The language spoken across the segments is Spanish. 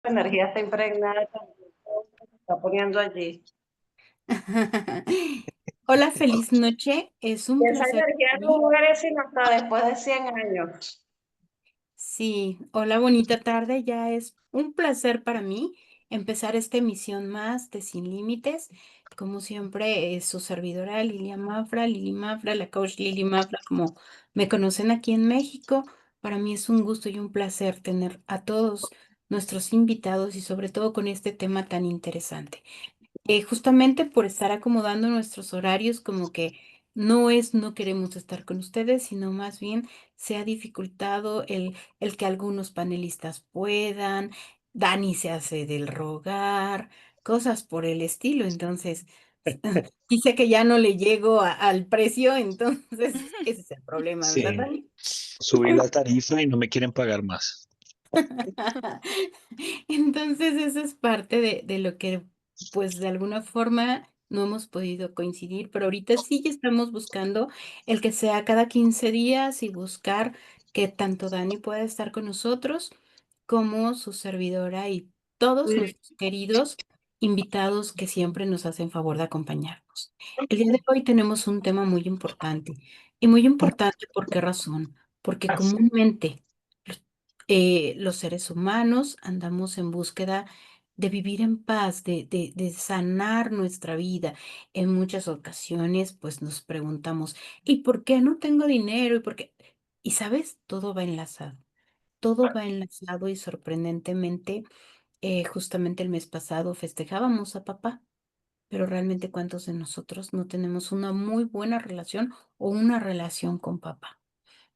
energía está impregnada de todo lo que se está poniendo allí. Hola, feliz noche. Es un Y esa placer energía para no mí. muere sino hasta después de 100 años. Sí, hola, bonita tarde. Ya es un placer para mí empezar esta emisión más de Sin Límites. Como siempre, es su servidora Lili Mafra, la coach Lili Mafra, como me conocen aquí en México. Para mí es un gusto y un placer tener a todos nuestros invitados y sobre todo con este tema tan interesante. Justamente por estar acomodando nuestros horarios, como que no queremos estar con ustedes, sino más bien se ha dificultado el que algunos panelistas puedan, Dani se hace del rogar, cosas por el estilo. Entonces, dice que ya no le llego al precio, entonces ese es el problema, ¿verdad, Sí, Dani? subí la tarifa y no me quieren pagar más. Entonces, eso es parte de lo que, pues, de alguna forma no hemos podido coincidir, pero ahorita sí ya estamos buscando el que sea cada 15 días y buscar que tanto Dani pueda estar con nosotros como su servidora y todos nuestros queridos invitados que siempre nos hacen favor de acompañarnos. El día de hoy tenemos un tema muy importante. ¿Y muy importante por qué razón? Porque Así. comúnmente los seres humanos andamos en búsqueda de vivir en paz, de sanar nuestra vida. En muchas ocasiones, pues nos preguntamos, ¿y por qué no tengo dinero? ¿Y por qué? Y sabes, todo va enlazado. Todo va enlazado y sorprendentemente, justamente el mes pasado festejábamos a papá, pero realmente ¿cuántos de nosotros no tenemos una muy buena relación o una relación con papá?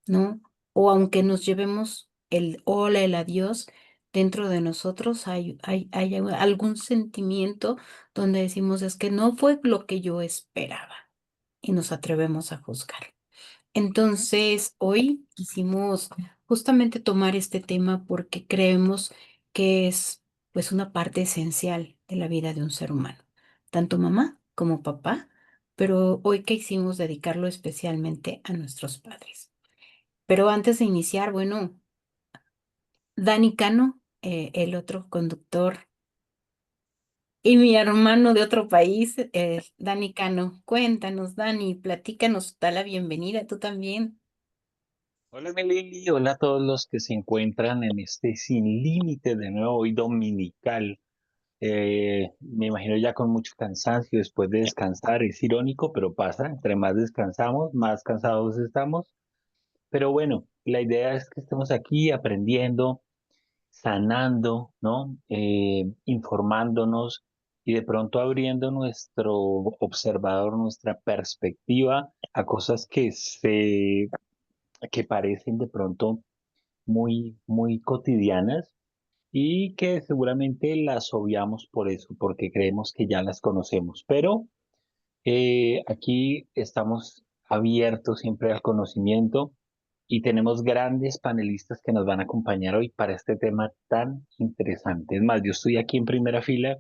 ¿No? O aunque nos llevemos el hola, el adiós, dentro de nosotros hay algún sentimiento donde decimos es que no fue lo que yo esperaba y nos atrevemos a juzgar. Entonces, hoy quisimos justamente tomar este tema porque creemos que es pues una parte esencial de la vida de un ser humano, tanto mamá como papá, pero hoy quisimos dedicarlo especialmente a nuestros padres. Pero antes de iniciar, bueno, Dani Cano, el otro conductor, y mi hermano de otro país, Dani Cano. Cuéntanos, Dani, platícanos, da la bienvenida, tú también. Hola, mi Lili, hola a todos los que se encuentran en este Sin Límite de nuevo hoy dominical. Me imagino ya con mucho cansancio después de descansar, es irónico, pero pasa, entre más descansamos, más cansados estamos. Pero bueno, la idea es que estemos aquí aprendiendo, sanando, ¿no? Informándonos y de pronto abriendo nuestro observador, nuestra perspectiva a cosas que parecen de pronto muy cotidianas y que seguramente las obviamos por eso, porque creemos que ya las conocemos. Pero aquí estamos abiertos siempre al conocimiento y tenemos grandes panelistas que nos van a acompañar hoy para este tema tan interesante. Es más, yo estoy aquí en primera fila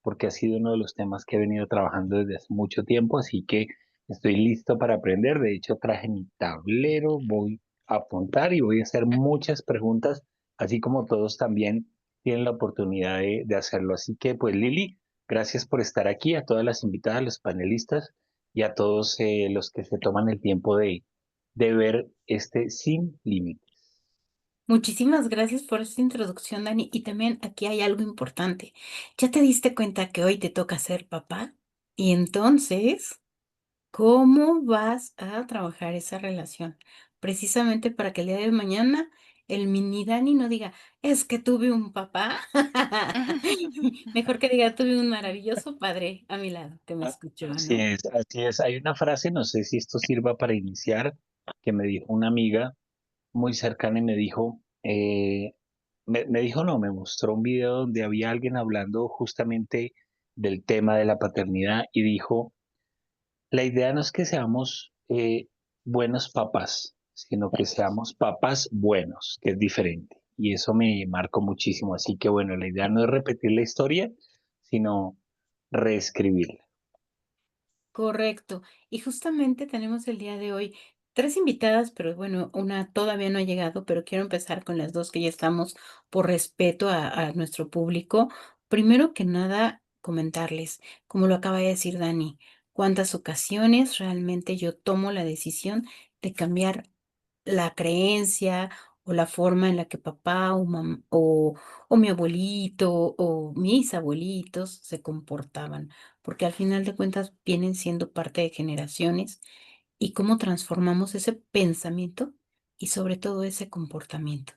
porque ha sido uno de los temas que he venido trabajando desde hace mucho tiempo, así que estoy listo para aprender. De hecho, traje mi tablero, voy a apuntar y voy a hacer muchas preguntas, así como todos también tienen la oportunidad de hacerlo. Así que, pues, Lili. Gracias por estar aquí, a todas las invitadas, los panelistas y a todos los que se toman el tiempo de ver este Sin Límites. Muchísimas gracias por esta introducción, Dani. Y también aquí hay algo importante. ¿Ya te diste cuenta que hoy te toca ser papá? Y entonces, ¿cómo vas a trabajar esa relación? Precisamente para que el día de mañana el mini Dani no diga, es que tuve un papá. Mejor que diga, tuve un maravilloso padre a mi lado que me Ah, escuchó, así ¿no? es, así es. Hay una frase, no sé si esto sirva para iniciar, que me dijo una amiga muy cercana y me dijo, me dijo no, me mostró un video donde había alguien hablando justamente del tema de la paternidad y dijo, la idea no es que seamos buenos papás, sino que seamos papás buenos, que es diferente. Y eso me marcó muchísimo. Así que bueno, la idea no es repetir la historia, sino reescribirla. Correcto. Y justamente tenemos el día de hoy. tres invitadas, pero bueno, una todavía no ha llegado, pero quiero empezar con las dos que ya estamos por respeto a nuestro público. Primero que nada, comentarles, como lo acaba de decir Dani, cuántas ocasiones realmente yo tomo la decisión de cambiar la creencia o la forma en la que papá o mi abuelito o mis abuelitos se comportaban, porque al final de cuentas vienen siendo parte de generaciones y cómo transformamos ese pensamiento y sobre todo ese comportamiento,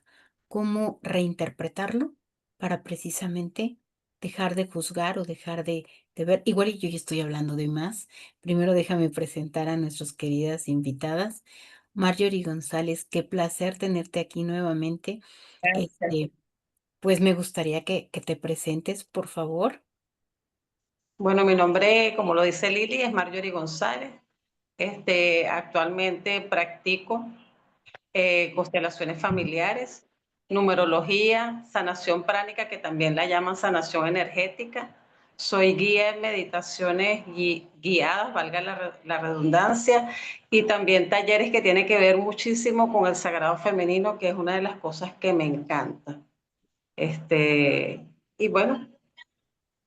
cómo reinterpretarlo para precisamente dejar de juzgar o dejar de ver. Igual y yo ya estoy hablando de más. Primero déjame presentar a nuestras queridas invitadas. Marjorie González, qué placer tenerte aquí nuevamente. Gracias. Este, pues me gustaría que te presentes, por favor. Bueno, mi nombre, como lo dice Lili, es Marjorie González. Actualmente practico constelaciones familiares, numerología, sanación pránica, que también la llaman sanación energética. Soy guía en meditaciones guiadas, valga la redundancia, y también talleres que tienen que ver muchísimo con el sagrado femenino, que es una de las cosas que me encanta. Y bueno,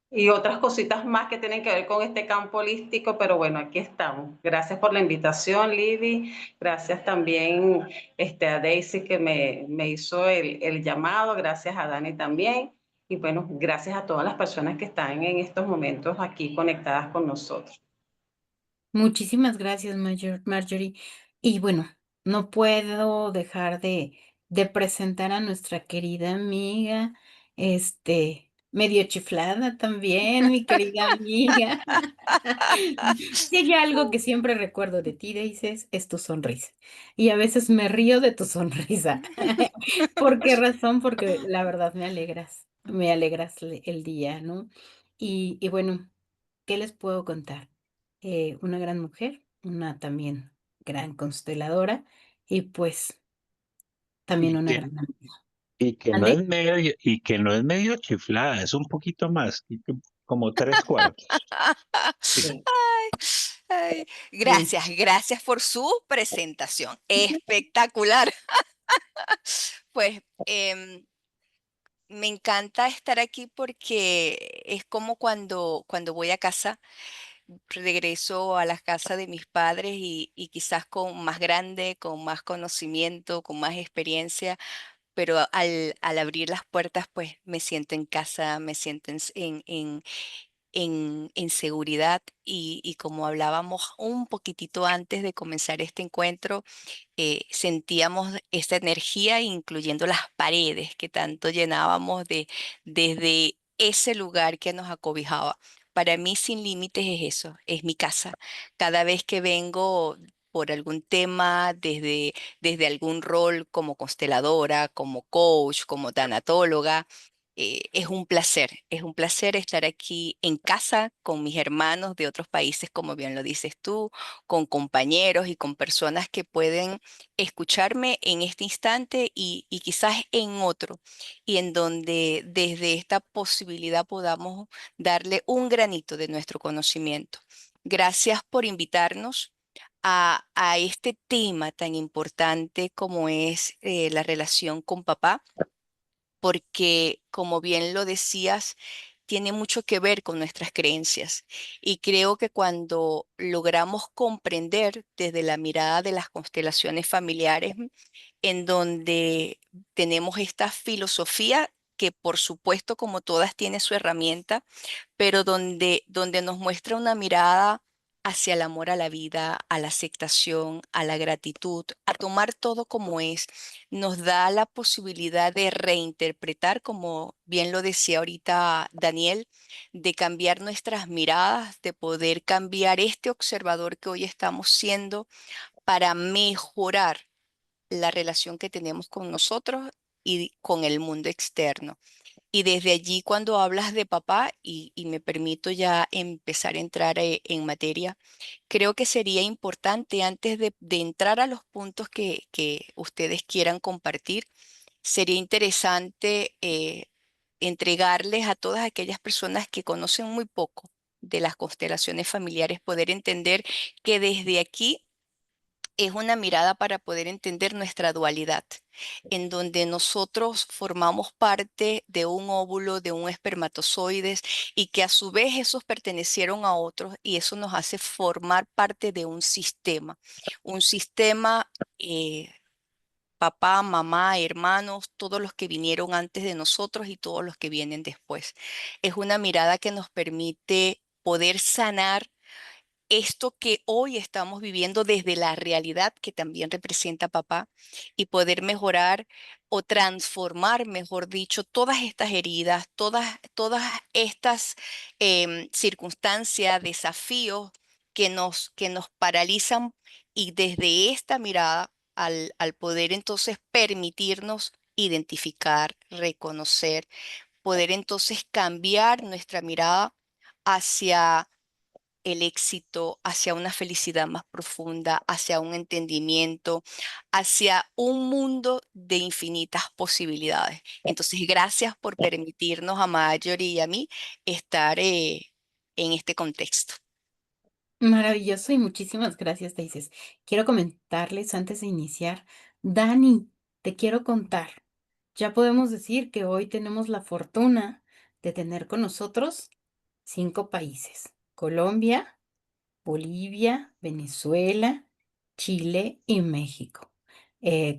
y otras cositas más que tienen que ver con este campo holístico, pero bueno, aquí estamos. Gracias por la invitación, Lili. Gracias también a Daisy que me hizo el llamado. Gracias a Dani también. Y bueno, gracias a todas las personas que están en estos momentos aquí conectadas con nosotros. Muchísimas gracias, Marjorie. Y bueno, no puedo dejar de presentar a nuestra querida amiga, medio chiflada también, mi querida amiga. Si hay algo que siempre recuerdo de ti, dices, es tu sonrisa. Y a veces me río de tu sonrisa. ¿Por qué razón? Porque la verdad me alegras el día, ¿no? Y bueno, ¿qué les puedo contar? Una gran mujer, una también gran consteladora y pues también Y una que, gran amiga. y que no ¿Ande? es medio, y que no es medio chiflada, es un poquito más, como tres cuartos. Sí. Sí. Ay, Sí. gracias, gracias por su presentación. Espectacular. Pues me encanta estar aquí porque es como cuando voy a casa, regreso a la casa de mis padres y quizás con más grande, con más conocimiento, con más experiencia, pero al abrir las puertas, pues me siento en casa, me siento en seguridad y como hablábamos un poquitito antes de comenzar este encuentro, sentíamos esta energía, incluyendo las paredes que tanto llenábamos desde ese lugar que nos acobijaba. Para mí, Sin Límites es eso, es mi casa. Cada vez que vengo por algún tema, desde algún rol como consteladora, como coach, como tanatóloga, es un placer estar aquí en casa con mis hermanos de otros países, como bien lo dices tú, con compañeros y con personas que pueden escucharme en este instante y quizás en otro, y en donde desde esta posibilidad podamos darle un granito de nuestro conocimiento. Gracias por invitarnos a este tema tan importante como es la relación con papá, porque como bien lo decías, tiene mucho que ver con nuestras creencias. Y creo que cuando logramos comprender desde la mirada de las constelaciones familiares, en donde tenemos esta filosofía que por supuesto como todas tiene su herramienta, pero donde nos muestra una mirada hacia el amor a la vida, a la aceptación, a la gratitud, a tomar todo como es, nos da la posibilidad de reinterpretar, como bien lo decía ahorita Daniel, de cambiar nuestras miradas, de poder cambiar este observador que hoy estamos siendo para mejorar la relación que tenemos con nosotros y con el mundo externo. Y desde allí, cuando hablas de papá, y me permito ya empezar a entrar en materia, creo que sería importante antes de entrar a los puntos que ustedes quieran compartir, sería interesante entregarles a todas aquellas personas que conocen muy poco de las constelaciones familiares, poder entender que desde aquí es una mirada para poder entender nuestra dualidad, en donde nosotros formamos parte de un óvulo, de un espermatozoides, y que a su vez esos pertenecieron a otros, y eso nos hace formar parte de un sistema, papá, mamá, hermanos, todos los que vinieron antes de nosotros y todos los que vienen después. Es una mirada que nos permite poder sanar esto que hoy estamos viviendo desde la realidad que también representa papá, y poder mejorar o transformar, mejor dicho, todas estas heridas, todas estas circunstancias, desafíos que nos paralizan, y desde esta mirada, al poder entonces permitirnos identificar, reconocer, poder entonces cambiar nuestra mirada hacia el éxito, hacia una felicidad más profunda, hacia un entendimiento, hacia un mundo de infinitas posibilidades. Entonces, gracias por permitirnos a Marjorie y a mí estar en este contexto. Maravilloso y muchísimas gracias, Daisy. Quiero comentarles antes de iniciar, Dani, te quiero contar. Ya podemos decir que hoy tenemos la fortuna de tener con nosotros 5 países: Colombia, Bolivia, Venezuela, Chile y México.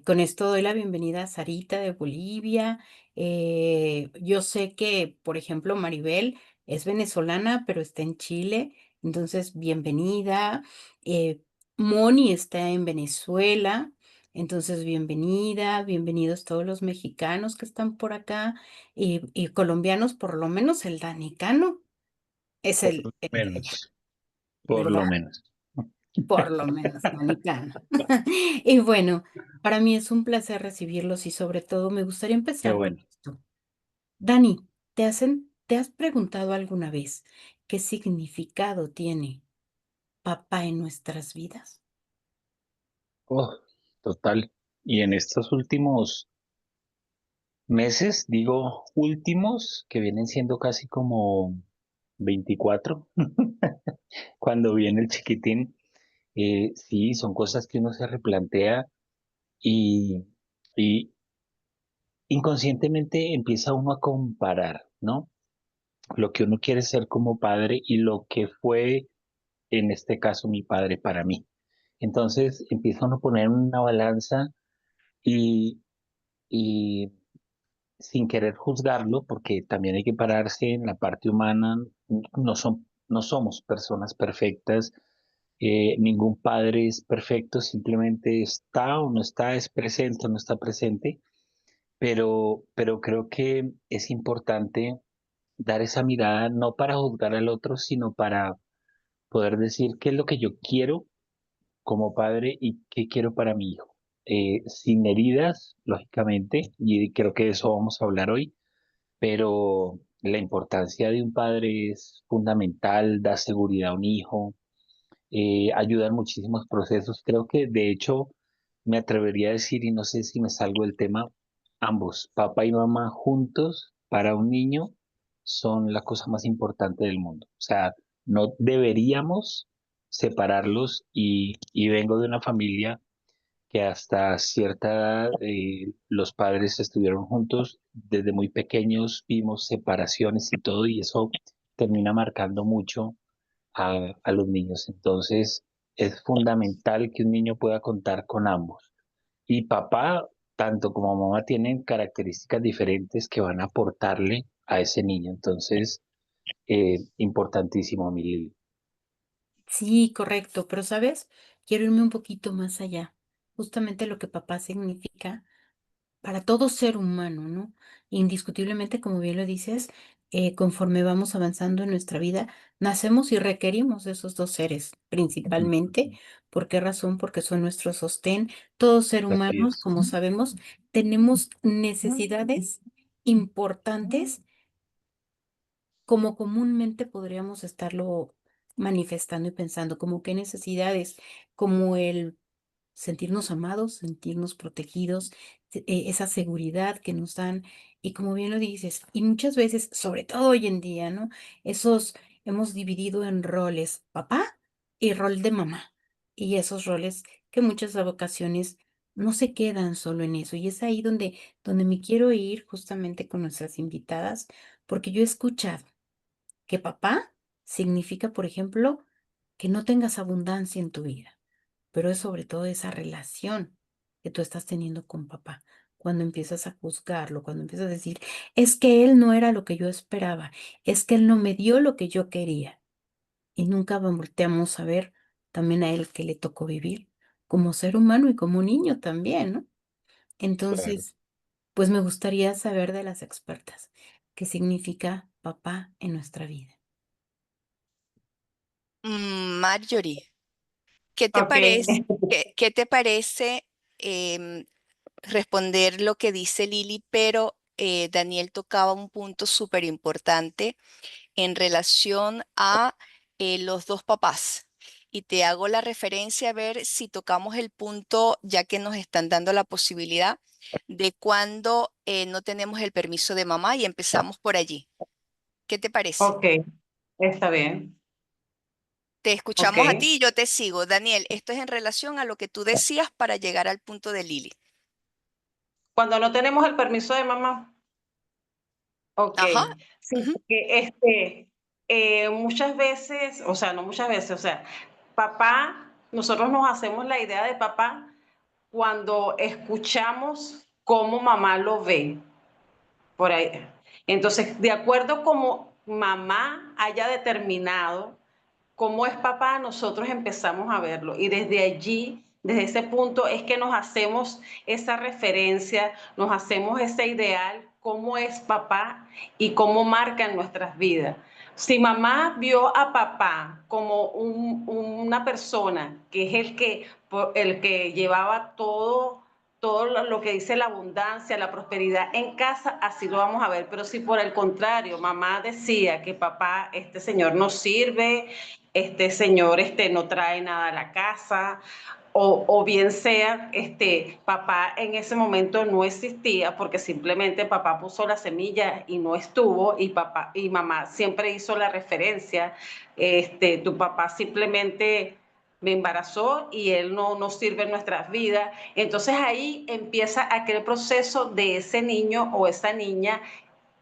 Con esto doy la bienvenida a Sarita de Bolivia. Yo sé que, por ejemplo, Maribel es venezolana, pero está en Chile, entonces bienvenida. Eh, Moni está en Venezuela, entonces bienvenida. Bienvenidos todos los mexicanos que están por acá y colombianos, por lo menos el danicano es Por lo el de allá, menos, por lo ¿verdad? menos. Por lo menos, Dominicana. Y bueno, para mí es un placer recibirlos y sobre todo me gustaría Qué empezar con bueno. esto. Dani, ¿te has preguntado alguna vez qué significado tiene papá en nuestras vidas? Oh, total. Y en estos últimos meses, digo últimos, que vienen siendo casi como 24, cuando viene el chiquitín, sí, son cosas que uno se replantea y, y inconscientemente empieza uno a comparar, ¿no? Lo que uno quiere ser como padre y lo que fue, en este caso, mi padre para mí. Entonces empieza uno a poner en una balanza y, y sin querer juzgarlo, porque también hay que pararse en la parte humana, no somos personas perfectas, ningún padre es perfecto, simplemente está o no está, es presente o no está presente, pero creo que es importante dar esa mirada no para juzgar al otro, sino para poder decir qué es lo que yo quiero como padre y qué quiero para mi hijo. Sin heridas, lógicamente, y creo que de eso vamos a hablar hoy, pero la importancia de un padre es fundamental, da seguridad a un hijo, ayuda en muchísimos procesos. Creo que de hecho me atrevería a decir, y no sé si me salgo del tema, ambos, papá y mamá juntos para un niño son la cosa más importante del mundo. O sea, no deberíamos separarlos y vengo de una familia que hasta cierta edad los padres estuvieron juntos, desde muy pequeños vimos separaciones y todo, y eso termina marcando mucho a los niños. Entonces, es fundamental que un niño pueda contar con ambos. Y papá, tanto como mamá, tienen características diferentes que van a aportarle a ese niño. Entonces, importantísimo, mi Lili. Sí, correcto, pero ¿sabes? Quiero irme un poquito más allá. Justamente lo que papá significa para todo ser humano, ¿no? Indiscutiblemente, como bien lo dices, conforme vamos avanzando en nuestra vida, nacemos y requerimos de esos dos seres, principalmente. ¿Por qué razón? Porque son nuestro sostén. Todo ser Así humano, es. como sabemos, tenemos necesidades importantes como comúnmente podríamos estarlo manifestando y pensando, como qué necesidades, como el sentirnos amados, sentirnos protegidos, esa seguridad que nos dan. Y como bien lo dices, y muchas veces, sobre todo hoy en día, ¿no? Esos hemos dividido en roles, papá y rol de mamá. Y esos roles que muchas ocasiones no se quedan solo en eso. Y es ahí donde me quiero ir justamente con nuestras invitadas, porque yo he escuchado que papá significa, por ejemplo, que no tengas abundancia en tu vida, pero es sobre todo esa relación que tú estás teniendo con papá. Cuando empiezas a juzgarlo, cuando empiezas a decir, es que él no era lo que yo esperaba, es que él no me dio lo que yo quería. Y nunca volteamos a ver también a él que le tocó vivir como ser humano y como niño también, ¿no? Claro. Entonces, pues me gustaría saber de las expertas qué significa papá en nuestra vida. Marjorie, ¿qué te Ok, parece, qué te parece em, responder lo que dice Lili? Pero Daniel tocaba un punto súper importante en relación a los dos papás. Y te hago la referencia a ver si tocamos el punto, ya que nos están dando la posibilidad de cuando no tenemos el permiso de mamá y empezamos por allí. ¿Qué te parece? ok, está bien. Te Ok. escuchamos a ti y yo te sigo. Daniel, esto es en relación a lo que tú decías para llegar al punto de Lili. Cuando no tenemos el permiso de mamá. Ok. Ajá. Sí, Ujú. porque muchas veces, o sea, no muchas veces, o sea, papá, nosotros nos hacemos la idea de papá cuando escuchamos cómo mamá lo ve. Por ahí. Entonces, de acuerdo como mamá haya determinado cómo es papá, nosotros empezamos a verlo. Y desde allí, desde ese punto, es que nos hacemos esa referencia, nos hacemos ese ideal, cómo es papá y cómo marca en nuestras vidas. Si mamá vio a papá como una persona que es el que llevaba todo lo que dice la abundancia, la prosperidad en casa, así lo vamos a ver. Pero si por el contrario, mamá decía que papá, este señor no sirve, este señor no trae nada a la casa, o bien sea, papá en ese momento no existía porque simplemente papá puso la semilla y no estuvo, y papá y mamá siempre hizo la referencia, tu papá simplemente me embarazó y él no sirve en nuestras vidas. Entonces ahí empieza aquel proceso de ese niño o esa niña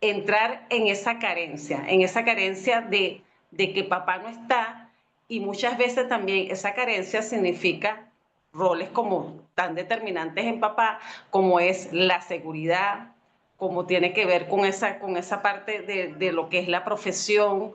entrar en esa carencia de que papá no está, y muchas veces también esa carencia significa roles como tan determinantes en papá, como es la seguridad, como tiene que ver con esa parte de lo que es la profesión,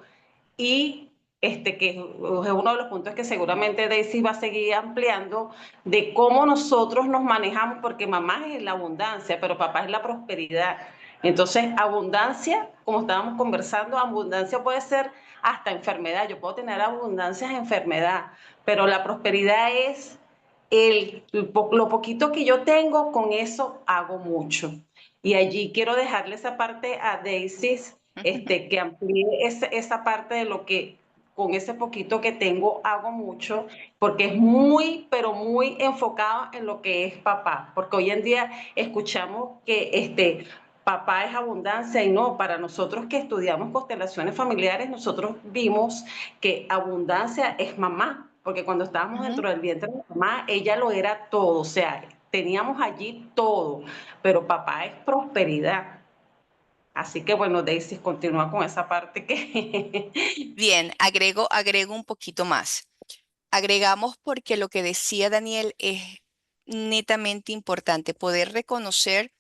y que es uno de los puntos que seguramente Daisy va a seguir ampliando, de cómo nosotros nos manejamos, porque mamá es la abundancia, pero papá es la prosperidad. Entonces, abundancia, como estábamos conversando, abundancia puede ser hasta enfermedad. Yo puedo tener abundancia en enfermedad, pero la prosperidad es lo poquito que yo tengo, con eso hago mucho. Y allí quiero dejarle esa parte a Daisy, que amplíe esa parte de lo que con ese poquito que tengo hago mucho, porque es muy, pero muy enfocado en lo que es papá, porque hoy en día escuchamos que papá es abundancia, y no, para nosotros que estudiamos constelaciones familiares, nosotros vimos que abundancia es mamá, porque cuando estábamos Ujú. dentro del vientre de mamá, ella lo era todo, o sea, teníamos allí todo, pero papá es prosperidad. Así que bueno, Daisy, continúa con esa parte que... Bien, agrego un poquito más. Agregamos porque lo que decía Daniel es netamente importante, poder reconocer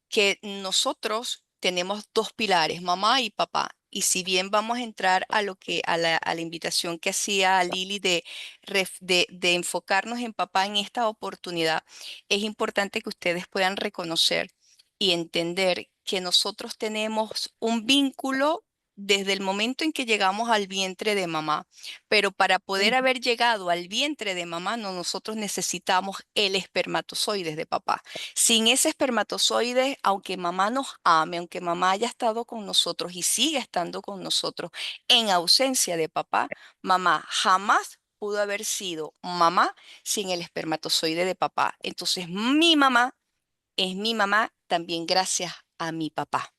que nosotros tenemos dos pilares, mamá y papá. Y si bien vamos a entrar a a la invitación que hacía Lili de enfocarnos en papá en esta oportunidad, es importante que ustedes puedan reconocer y entender que nosotros tenemos un vínculo desde el momento en que llegamos al vientre de mamá. Pero para poder haber llegado al vientre de mamá, nosotros necesitamos el espermatozoide de papá. Sin ese espermatozoide, aunque mamá nos ame, aunque mamá haya estado con nosotros y siga estando con nosotros en ausencia de papá, mamá jamás pudo haber sido mamá sin el espermatozoide de papá. Entonces, mi mamá es mi mamá también gracias a mi papá.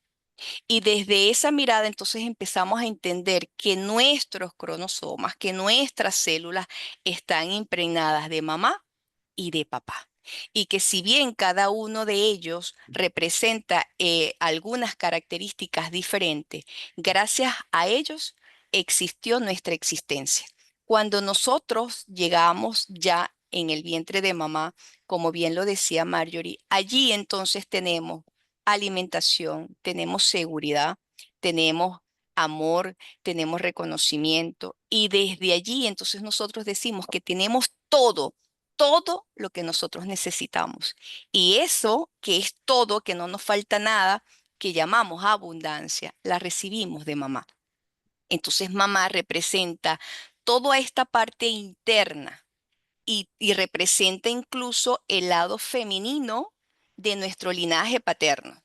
Y desde esa mirada entonces empezamos a entender que nuestros cromosomas, que nuestras células están impregnadas de mamá y de papá. Y que si bien cada uno de ellos representa algunas características diferentes, gracias a ellos existió nuestra existencia. Cuando nosotros llegamos ya en el vientre de mamá, como bien lo decía Marjorie, allí entonces tenemos alimentación, tenemos seguridad, tenemos amor, tenemos reconocimiento y desde allí entonces nosotros decimos que tenemos todo lo que nosotros necesitamos. Y eso que es todo, que no nos falta nada, que llamamos abundancia, la recibimos de mamá. Entonces mamá representa toda esta parte interna y representa incluso el lado femenino de nuestro linaje paterno.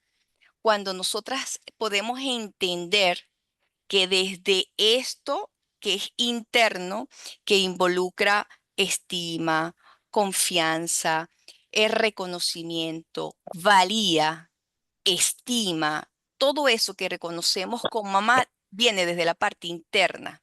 Cuando nosotras podemos entender que desde esto que es interno, que involucra estima, confianza, el reconocimiento, valía, estima, todo eso que reconocemos con mamá viene desde la parte interna.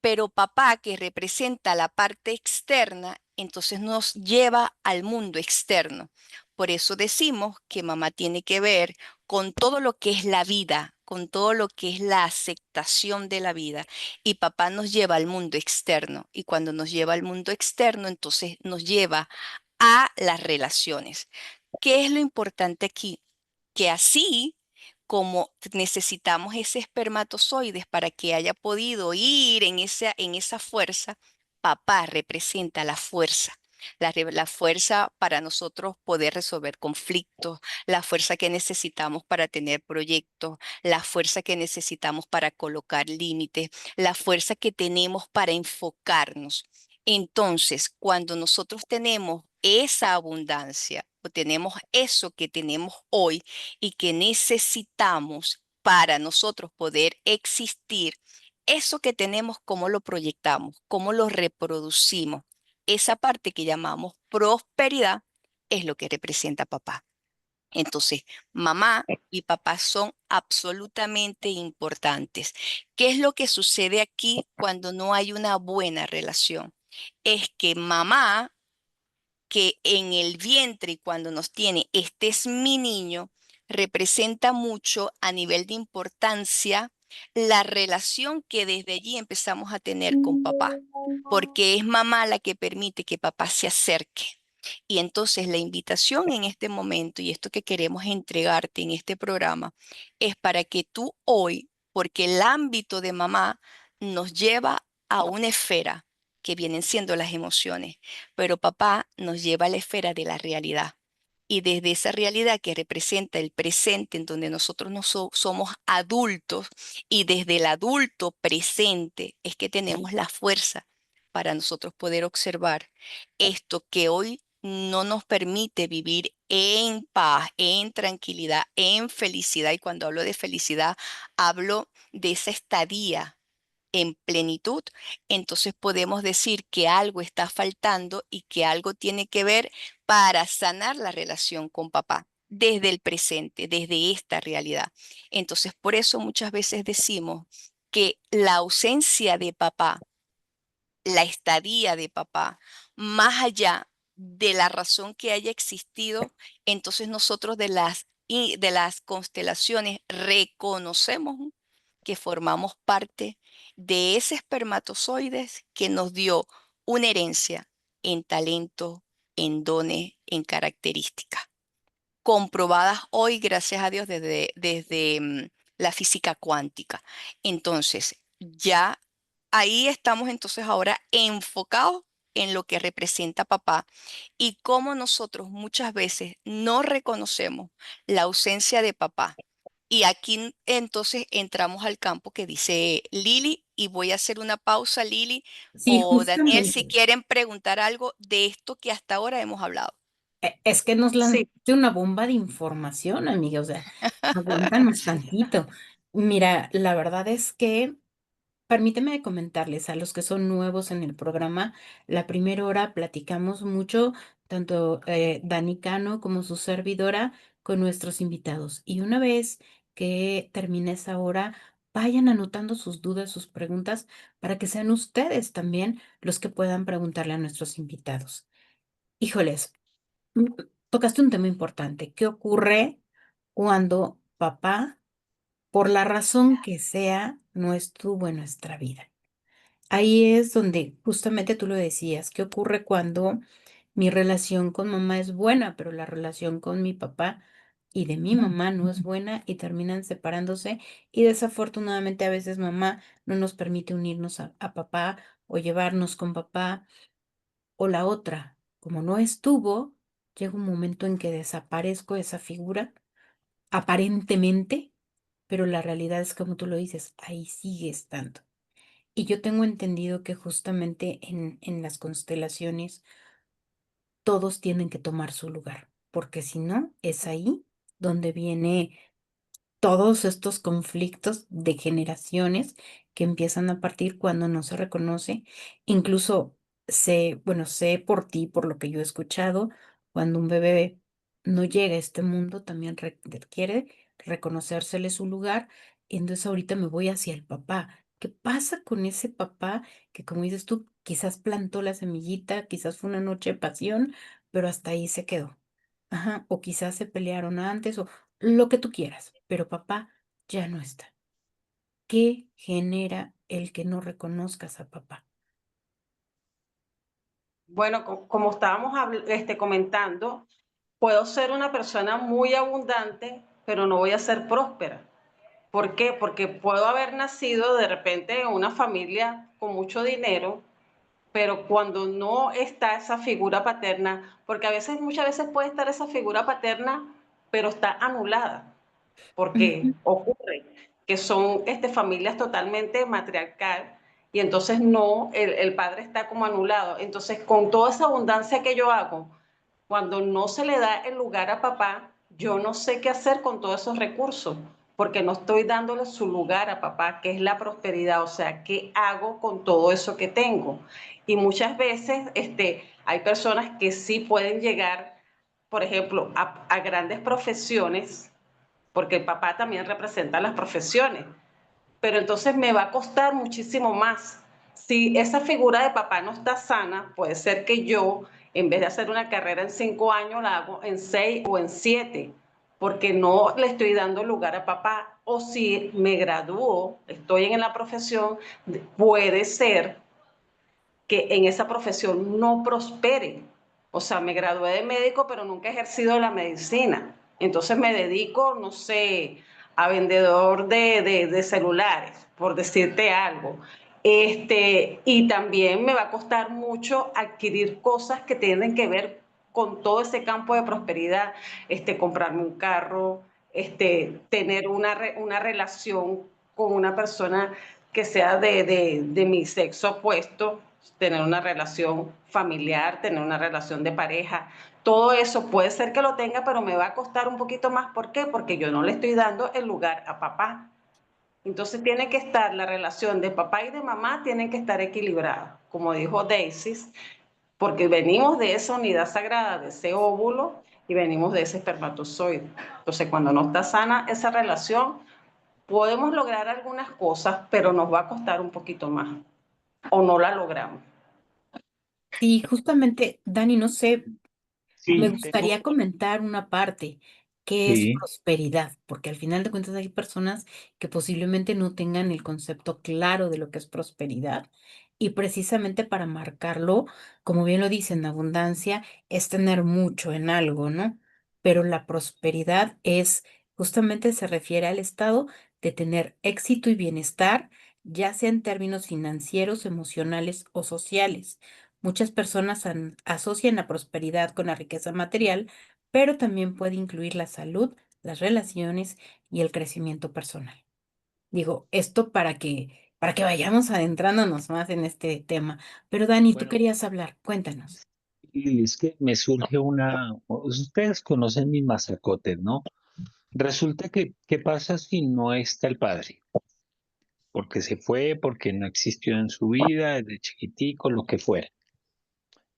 Pero papá, que representa la parte externa, entonces nos lleva al mundo externo. Por eso decimos que mamá tiene que ver con todo lo que es la vida, con todo lo que es la aceptación de la vida. Y papá nos lleva al mundo externo. Y cuando nos lleva al mundo externo, entonces nos lleva a las relaciones. ¿Qué es lo importante aquí? Que así como necesitamos ese espermatozoides para que haya podido ir en esa fuerza, papá representa la fuerza. La fuerza para nosotros poder resolver conflictos, la fuerza que necesitamos para tener proyectos, la fuerza que necesitamos para colocar límites, la fuerza que tenemos para enfocarnos. Entonces, cuando nosotros tenemos esa abundancia o tenemos eso que tenemos hoy y que necesitamos para nosotros poder existir, eso que tenemos, ¿cómo lo proyectamos? ¿Cómo lo reproducimos? Esa parte que llamamos prosperidad es lo que representa papá. Entonces, mamá y papá son absolutamente importantes. ¿Qué es lo que sucede aquí cuando no hay una buena relación? Es que mamá, que en el vientre y cuando nos tiene, este es mi niño, representa mucho a nivel de importancia la relación que desde allí empezamos a tener con papá, porque es mamá la que permite que papá se acerque. Y entonces la invitación en este momento y esto que queremos entregarte en este programa es para que tú hoy, porque el ámbito de mamá nos lleva a una esfera que vienen siendo las emociones, pero papá nos lleva a la esfera de la realidad. Y desde esa realidad que representa el presente en donde nosotros no somos adultos y desde el adulto presente es que tenemos la fuerza para nosotros poder observar esto que hoy no nos permite vivir en paz, en tranquilidad, en felicidad. Y cuando hablo de felicidad, hablo de esa estadía en plenitud, entonces podemos decir que algo está faltando y que algo tiene que ver para sanar la relación con papá desde el presente, desde esta realidad. Entonces, por eso muchas veces decimos que la ausencia de papá, la estadía de papá, más allá de la razón que haya existido, entonces nosotros de las constelaciones reconocemos que formamos parte de ese espermatozoides que nos dio una herencia en talento, en dones, en características comprobadas hoy, gracias a Dios, desde la física cuántica. Entonces, ya ahí estamos entonces ahora enfocados en lo que representa papá y cómo nosotros muchas veces no reconocemos la ausencia de papá. Y aquí entonces entramos al campo que dice Lili y voy a hacer una pausa, Lili Sí, o Daniel, si justamente. quieren preguntar algo de esto que hasta ahora hemos hablado. Es que nos Sí, lanzaste una bomba de información, amiga, o sea, aguántanos tantito. Mira, la verdad es que permíteme comentarles a los que son nuevos en el programa, la primera hora platicamos mucho, tanto Dani Cano como su servidora, con nuestros invitados. Y una vez que termine esa hora, vayan anotando sus dudas, sus preguntas, para que sean ustedes también los que puedan preguntarle a nuestros invitados. Híjoles, mm, tocaste un tema importante. ¿Qué ocurre cuando papá, por la razón que sea, no estuvo en nuestra vida? Ahí es donde justamente tú lo decías. ¿Qué ocurre cuando mi relación con mamá es buena, pero la relación con mi papá y de mi mamá no es buena y terminan separándose? Y desafortunadamente a veces mamá no nos permite unirnos a papá o llevarnos con papá. O la otra, como no estuvo, llega un momento en que desaparezco esa figura, aparentemente, pero la realidad es como tú lo dices, ahí sigue estando. Y yo tengo entendido que justamente en las constelaciones todos tienen que tomar su lugar, porque si no, es ahí donde viene todos estos conflictos de generaciones que empiezan a partir cuando no se reconoce. Incluso sé, bueno, sé por ti, por lo que yo he escuchado, cuando un bebé no llega a este mundo, también requiere reconocérsele su lugar. Entonces ahorita me voy hacia el papá. ¿Qué pasa con ese papá que, como dices tú, quizás plantó la semillita, quizás fue una noche de pasión, pero hasta ahí se quedó? Ajá, o quizás se pelearon antes, o lo que tú quieras, pero papá ya no está. ¿Qué genera el que no reconozcas a papá? Bueno, como estábamos comentando, puedo ser una persona muy abundante, pero no voy a ser próspera. ¿Por qué? Porque puedo haber nacido de repente en una familia con mucho dinero, pero cuando no está esa figura paterna, porque a veces, muchas veces puede estar esa figura paterna, pero está anulada, porque Ujú. ocurre que son familias totalmente matriarcal y entonces no, el padre está como anulado. Entonces, con toda esa abundancia que yo hago, cuando no se le da el lugar a papá, yo no sé qué hacer con todos esos recursos, porque no estoy dándole su lugar a papá, que es la prosperidad. O sea, ¿qué hago con todo eso que tengo? Y muchas veces hay personas que sí pueden llegar, por ejemplo, a grandes profesiones, porque el papá también representa las profesiones, pero entonces me va a costar muchísimo más. Si esa figura de papá no está sana, puede ser que yo, en vez de hacer una carrera en 5 años, la hago en 6 o en 7, porque no le estoy dando lugar a papá. O si me gradúo, estoy en la profesión, puede ser que en esa profesión no prospere. O sea, me gradué de médico, pero nunca he ejercido la medicina. Entonces me dedico, no sé, a vendedor de celulares, por decirte algo. Y también me va a costar mucho adquirir cosas que tienen que ver con todo ese campo de prosperidad, comprarme un carro, tener una relación con una persona que sea de mi sexo opuesto, tener una relación familiar, tener una relación de pareja. Todo eso puede ser que lo tenga, pero me va a costar un poquito más. ¿Por qué? Porque yo no le estoy dando el lugar a papá. Entonces tiene que estar la relación de papá y de mamá, tienen que estar equilibradas, como dijo Daisy, porque venimos de esa unidad sagrada, de ese óvulo, y venimos de ese espermatozoide. Entonces, cuando no está sana esa relación, podemos lograr algunas cosas, pero nos va a costar un poquito más, o no la logramos. Sí, justamente, Dani, no sé, me Sí, gustaría comentar una parte que es sí, prosperidad, porque al final de cuentas hay personas que posiblemente no tengan el concepto claro de lo que es prosperidad y precisamente para marcarlo, como bien lo dicen, abundancia es tener mucho en algo, ¿no? Pero la prosperidad es justamente se refiere al estado de tener éxito y bienestar, ya sea en términos financieros, emocionales o sociales. Muchas personas asocian la prosperidad con la riqueza material, pero también puede incluir la salud, las relaciones y el crecimiento personal. Digo, esto para que vayamos adentrándonos más en este tema. Pero Dani, tú bueno, querías hablar, cuéntanos. y es que me surge ustedes conocen mis mazacotes, ¿no? Resulta que, ¿qué pasa si no está el padre? Porque se fue, porque no existió en su vida, desde chiquitico, lo que fuera.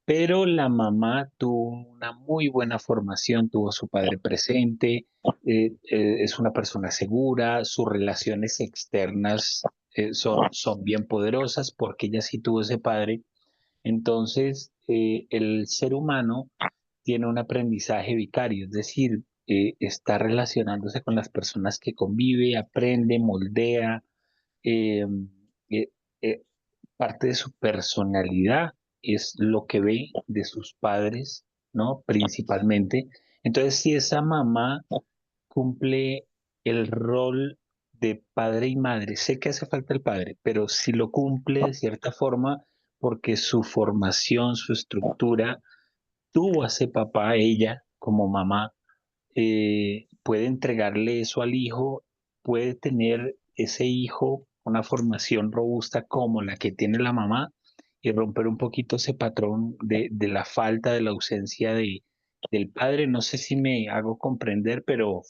Pero la mamá tuvo una muy buena formación, tuvo a su padre presente, es una persona segura, sus relaciones externas son bien poderosas porque ella sí tuvo ese padre. Entonces, el ser humano tiene un aprendizaje vicario, es decir, está relacionándose con las personas que convive, aprende, moldea, eh, eh, eh, parte de su personalidad es lo que ve de sus padres, ¿no? Principalmente. Entonces, si esa mamá cumple el rol de padre y madre, sé que hace falta el padre, pero si lo cumple de cierta forma, porque su formación, su estructura, tuvo a ese papá, ella como mamá, puede entregarle eso al hijo, puede tener ese hijo una formación robusta como la que tiene la mamá y romper un poquito ese patrón de la falta, de la ausencia del padre. No sé si me hago comprender, pero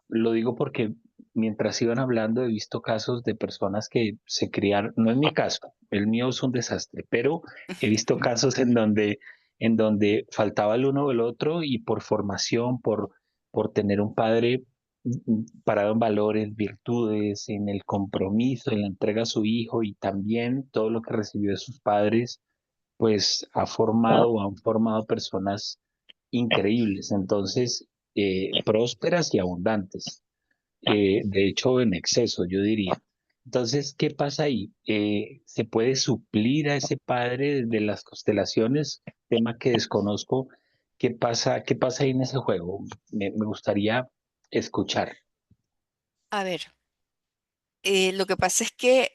lo digo porque mientras iban hablando he visto casos de personas que se criaron, no es mi caso, el mío es un desastre, pero he visto casos en donde faltaba el uno o el otro y por formación, por tener un padre parado en valores, virtudes, en el compromiso, en la entrega a su hijo y también todo lo que recibió de sus padres, pues ha formado o han formado personas increíbles. Entonces, prósperas y abundantes, de hecho en exceso, yo diría. Entonces, ¿qué pasa ahí? ¿Se puede suplir a ese padre de las constelaciones? Tema que desconozco. Qué pasa ahí en ese juego? Me gustaría escuchar. A ver, lo que pasa es que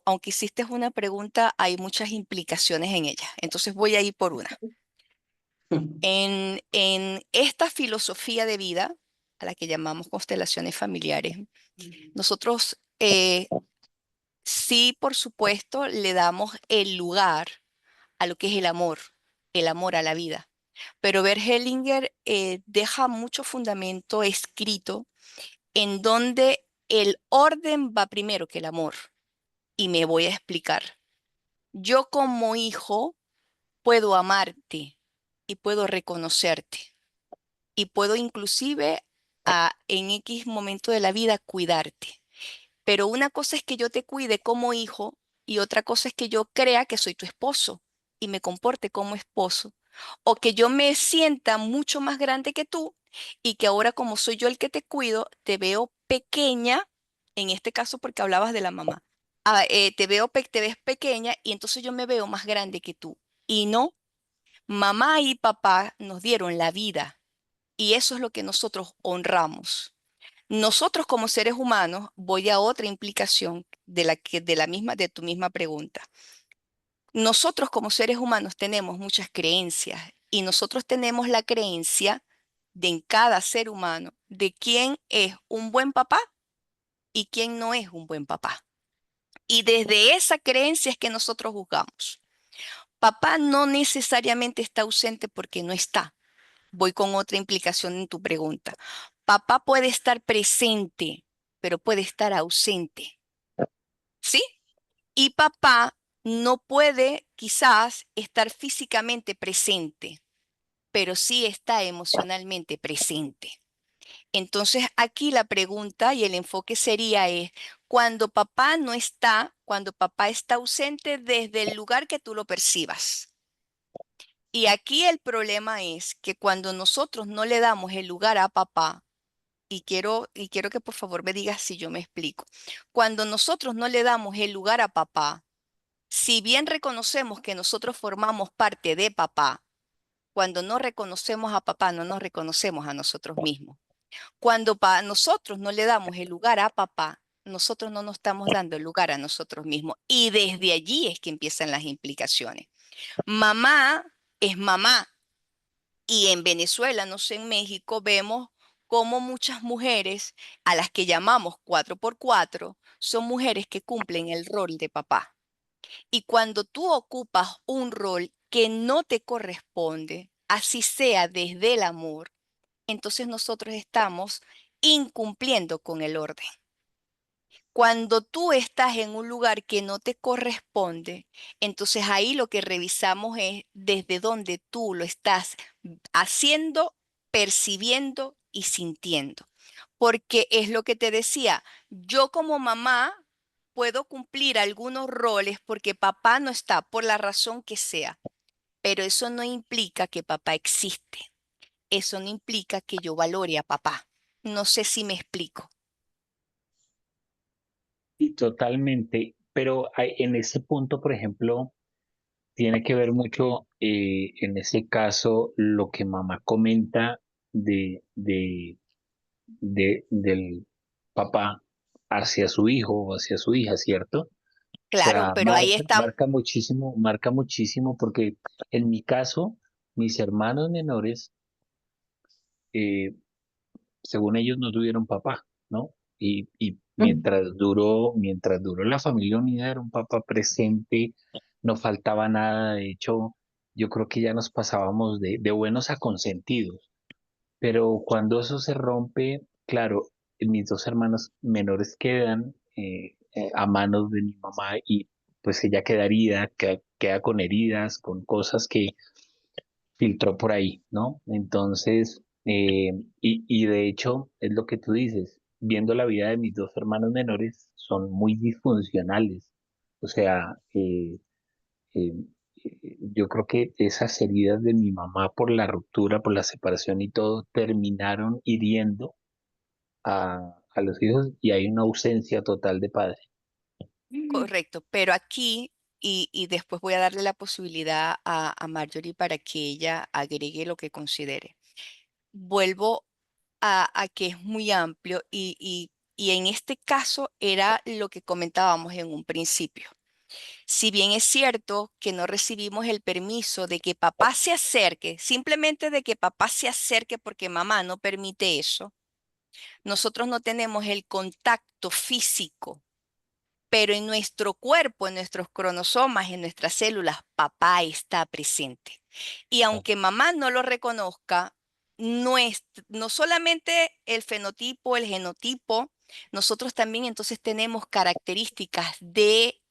aunque hiciste una pregunta, hay muchas implicaciones en ella. Entonces voy a ir por una. En esta filosofía de vida, a la que llamamos constelaciones familiares, nosotros sí, por supuesto, le damos el lugar a lo que es el amor a la vida. Pero Bert Hellinger deja mucho fundamento escrito en donde el orden va primero que el amor. Y me voy a explicar. Yo como hijo puedo amarte y puedo reconocerte y puedo inclusive en X momento de la vida cuidarte. Pero una cosa es que yo te cuide como hijo y otra cosa es que yo crea que soy tu esposo y me comporte como esposo. O que yo me sienta mucho más grande que tú y que ahora como soy yo el que te cuido, te veo pequeña, en este caso porque hablabas de la mamá. Te ves pequeña y entonces yo me veo más grande que tú. Y no, mamá y papá nos dieron la vida y eso es lo que nosotros honramos. Nosotros como seres humanos, voy a otra implicación de tu misma pregunta. Nosotros como seres humanos tenemos muchas creencias y nosotros tenemos la creencia de en cada ser humano de quién es un buen papá y quién no es un buen papá. Y desde esa creencia es que nosotros juzgamos. Papá no necesariamente está ausente porque no está. Voy con otra implicación en tu pregunta. Papá puede estar presente, pero puede estar ausente, ¿sí? Y papá no puede quizás estar físicamente presente, pero sí está emocionalmente presente. Entonces aquí la pregunta y el enfoque sería cuando papá no está, cuando papá está ausente desde el lugar que tú lo percibas. Y aquí el problema es que cuando nosotros no le damos el lugar a papá, y quiero que por favor me digas si yo me explico. Cuando nosotros no le damos el lugar a papá, si bien reconocemos que nosotros formamos parte de papá, cuando no reconocemos a papá, no nos reconocemos a nosotros mismos. Cuando nosotros no le damos el lugar a papá, nosotros no nos estamos dando el lugar a nosotros mismos. Y desde allí es que empiezan las implicaciones. Mamá es mamá. Y en Venezuela, no sé, en México, vemos cómo muchas mujeres a las que llamamos 4x4 son mujeres que cumplen el rol de papá. Y cuando tú ocupas un rol que no te corresponde, así sea desde el amor, entonces nosotros estamos incumpliendo con el orden. Cuando tú estás en un lugar que no te corresponde, entonces ahí lo que revisamos es desde dónde tú lo estás haciendo, percibiendo y sintiendo. Porque es lo que te decía, yo como mamá puedo cumplir algunos roles porque papá no está, por la razón que sea, pero eso no implica que papá existe. Eso no implica que yo valore a papá. No sé si me explico. Y totalmente, pero en ese punto, por ejemplo, tiene que ver mucho, en ese caso, lo que mamá comenta de, de, del papá hacia su hijo o hacia su hija, ¿cierto? O Claro, sea, pero ahí está. marca muchísimo porque en mi caso, mis hermanos menores, eh, según ellos no tuvieron papá, ¿no? Y Mm. mientras duró la familia unida, era un papá presente, no faltaba nada, de hecho, yo creo que ya nos pasábamos de buenos a consentidos, pero cuando eso se rompe, claro, mis dos hermanos menores quedan a manos de mi mamá y pues ella queda herida, queda con heridas, con cosas que filtró por ahí, ¿no? Entonces, y de hecho, es lo que tú dices, viendo la vida de mis dos hermanos menores, son muy disfuncionales. O sea, eh, yo creo que esas heridas de mi mamá por la ruptura, por la separación y todo, terminaron hiriendo a los hijos y hay una ausencia total de padre. Correcto, pero aquí, y después voy a darle la posibilidad a Marjorie para que ella agregue lo que considere. Vuelvo a que es muy amplio y en este caso era lo que comentábamos en un principio. Si bien es cierto que no recibimos el permiso de que papá se acerque, simplemente de que papá se acerque porque mamá no permite eso, nosotros no tenemos el contacto físico, pero en nuestro cuerpo, en nuestros cromosomas, en nuestras células, papá está presente. Y aunque mamá no lo reconozca, no solamente el fenotipo, el genotipo, nosotros también entonces tenemos características de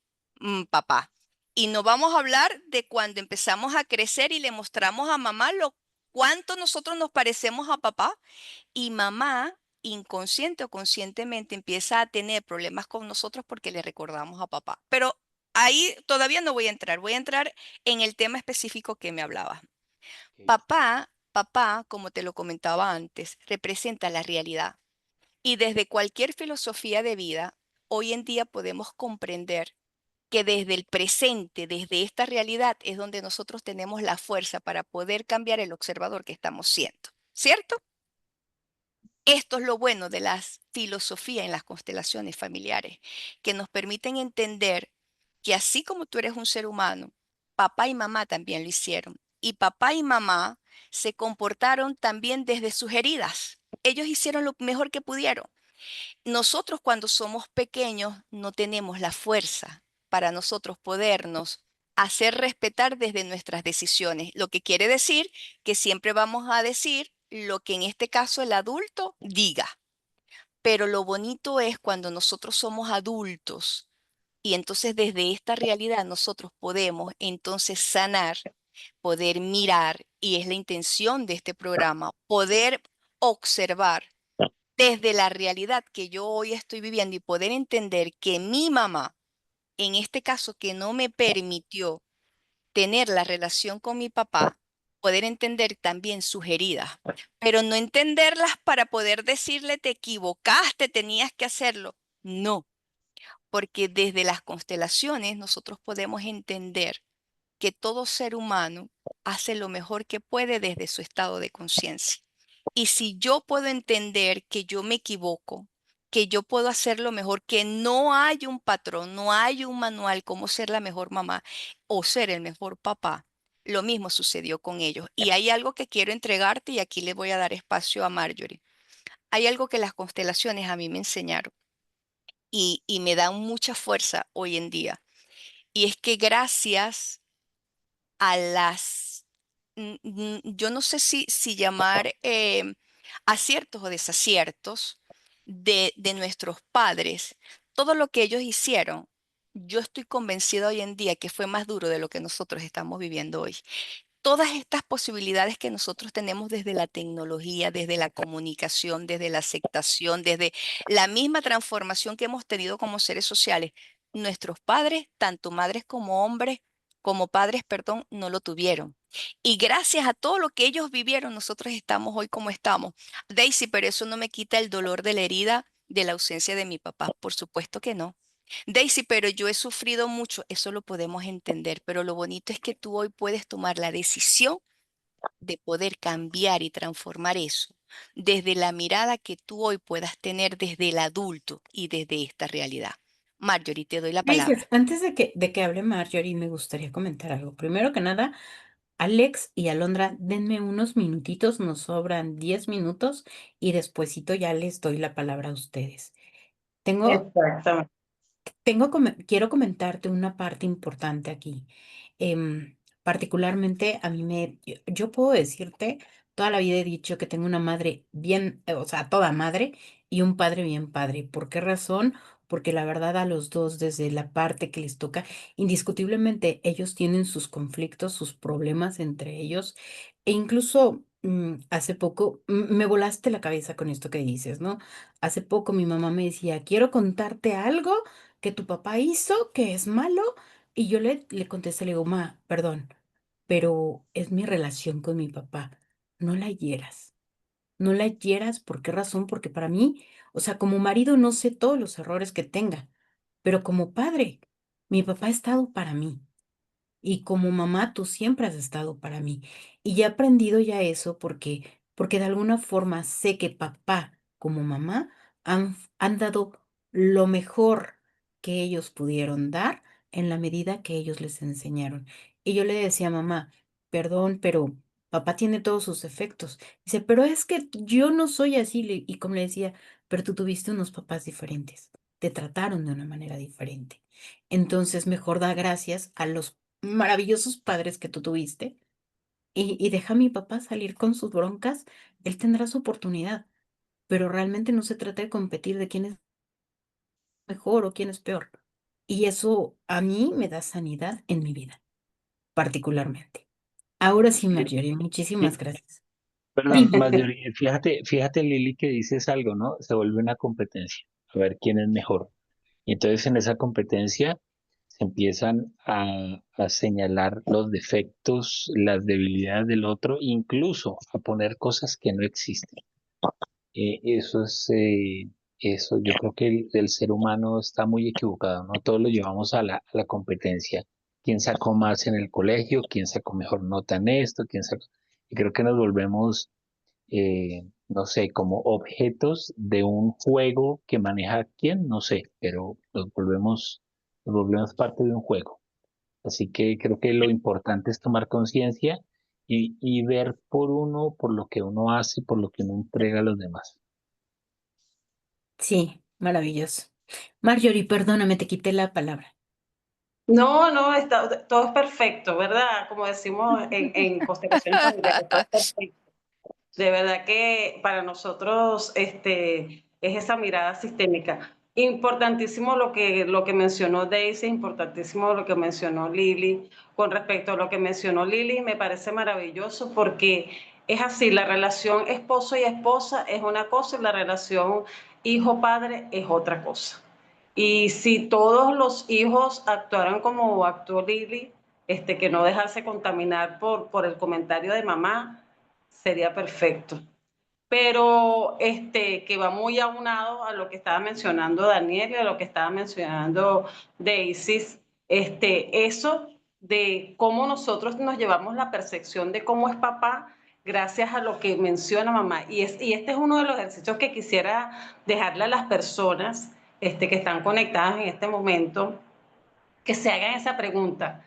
papá. Y no vamos a hablar de cuando empezamos a crecer y le mostramos a mamá lo cuánto nosotros nos parecemos a papá y mamá, inconsciente o conscientemente, empieza a tener problemas con nosotros porque le recordamos a papá. Pero ahí todavía no voy a entrar en el tema específico que me hablaba. Papá, como te lo comentaba antes, representa la realidad. Y desde cualquier filosofía de vida, hoy en día podemos comprender que desde el presente, desde esta realidad, es donde nosotros tenemos la fuerza para poder cambiar el observador que estamos siendo. ¿Cierto? Esto es lo bueno de las filosofías en las constelaciones familiares, que nos permiten entender que así como tú eres un ser humano, papá y mamá también lo hicieron. Y papá y mamá se comportaron también desde sus heridas. Ellos hicieron lo mejor que pudieron. Nosotros cuando somos pequeños no tenemos la fuerza para nosotros podernos hacer respetar desde nuestras decisiones, lo que quiere decir que siempre vamos a decir lo que en este caso el adulto diga. Pero lo bonito es cuando nosotros somos adultos y entonces desde esta realidad nosotros podemos entonces sanar, poder mirar, y es la intención de este programa, poder observar desde la realidad que yo hoy estoy viviendo y poder entender que mi mamá, en este caso que no me permitió tener la relación con mi papá, poder entender también sus heridas, pero no entenderlas para poder decirle te equivocaste, tenías que hacerlo. No, porque desde las constelaciones nosotros podemos entender que todo ser humano hace lo mejor que puede desde su estado de conciencia. Y si yo puedo entender que yo me equivoco, que yo puedo hacerlo mejor, que no hay un patrón, no hay un manual cómo ser la mejor mamá o ser el mejor papá, lo mismo sucedió con ellos. Y hay algo que quiero entregarte y aquí le voy a dar espacio a Marjorie. Hay algo que las constelaciones a mí me enseñaron y me dan mucha fuerza hoy en día. Y es que gracias a yo no sé si llamar aciertos o desaciertos de nuestros padres, todo lo que ellos hicieron, yo estoy convencida hoy en día que fue más duro de lo que nosotros estamos viviendo hoy. todas estas posibilidades que nosotros tenemos desde la tecnología, desde la comunicación, desde la aceptación, desde la misma transformación que hemos tenido como seres sociales, nuestros padres, tanto madres como hombres, como padres, perdón, no lo tuvieron. Y gracias a todo lo que ellos vivieron, nosotros estamos hoy como estamos. Daisy, pero eso no me quita el dolor de la herida de la ausencia de mi papá. Por supuesto que no. Daisy, pero yo he sufrido mucho, eso lo podemos entender, pero lo bonito es que tú hoy puedes tomar la decisión de poder cambiar y transformar eso desde la mirada que tú hoy puedas tener desde el adulto y desde esta realidad. Marjorie, te doy la Gracias. palabra. Antes de que hable Marjorie, me gustaría comentar algo. Primero que nada, Alex y Alondra, denme unos minutitos, nos sobran 10 minutos y despuesito ya les doy la palabra a ustedes. Tengo Exactamente. Quiero comentarte una parte importante aquí. Particularmente a mí yo puedo decirte, toda la vida he dicho que tengo una madre bien, o sea, toda madre y un padre bien padre. ¿Por qué razón? Porque la verdad a los dos, desde la parte que les toca, indiscutiblemente ellos tienen sus conflictos, sus problemas entre ellos. E incluso hace poco me volaste la cabeza con esto que dices, ¿no? Hace poco mi mamá me decía, quiero contarte algo que tu papá hizo, que es malo, y yo le contesté, le digo, ma, perdón, pero es mi relación con mi papá, no la hieras, no la hieras, ¿por qué razón? Porque para mí, o sea, como marido no sé todos los errores que tenga, pero como padre, mi papá ha estado para mí. Y como mamá, tú siempre has estado para mí. Y ya he aprendido ya eso porque de alguna forma sé que papá como mamá han dado lo mejor que ellos pudieron dar en la medida que ellos les enseñaron. Y yo le decía a mamá, perdón, pero papá tiene todos sus efectos. Dice, pero es que yo no soy así. Y como le decía, pero tú tuviste unos papás diferentes. Te trataron de una manera diferente. Entonces, mejor da gracias a los maravillosos padres que tú tuviste y deja a mi papá salir con sus broncas, él tendrá su oportunidad, pero realmente no se trata de competir de quién es mejor o quién es peor. Y eso a mí me da sanidad en mi vida, particularmente. Ahora sí, Sí, Marjorie, muchísimas sí, gracias. perdón, Dime. Marjorie, fíjate Lili que dices algo, ¿no? Se vuelve una competencia, a ver quién es mejor. Y entonces en esa competencia se empiezan a señalar los defectos, las debilidades del otro, incluso a poner cosas que no existen. Eso eso yo creo que el ser humano está muy equivocado, ¿no? Todos lo llevamos a a la competencia. ¿Quién sacó más en el colegio? ¿Quién sacó mejor nota en esto? ¿Quién sacó? Y creo que nos volvemos, no sé, como objetos de un juego que maneja quién, no sé, pero nos volvemos parte de un juego. Así que creo que lo importante es tomar conciencia y ver por uno, por lo que uno hace, por lo que uno entrega a los demás. Sí, maravilloso. Marjorie, perdóname, te quité la palabra. No, no, todo es perfecto, ¿verdad? Como decimos en constelaciones familiares, todo es perfecto. De verdad que para nosotros es esa mirada sistémica. Importantísimo lo que mencionó Daisy, importantísimo lo que mencionó Lili. Con respecto a lo que mencionó Lili, me parece maravilloso porque es así, la relación esposo y esposa es una cosa y la relación hijo-padre es otra cosa. Y si todos los hijos actuaran como actuó Lili, que no dejarse contaminar por el comentario de mamá, sería perfecto. Pero que va muy aunado a lo que estaba mencionando Daniel y a lo que estaba mencionando Daisy, eso de cómo nosotros nos llevamos la percepción de cómo es papá gracias a lo que menciona mamá. Y este es uno de los ejercicios que quisiera dejarle a las personas que están conectadas en este momento, que se hagan esa pregunta: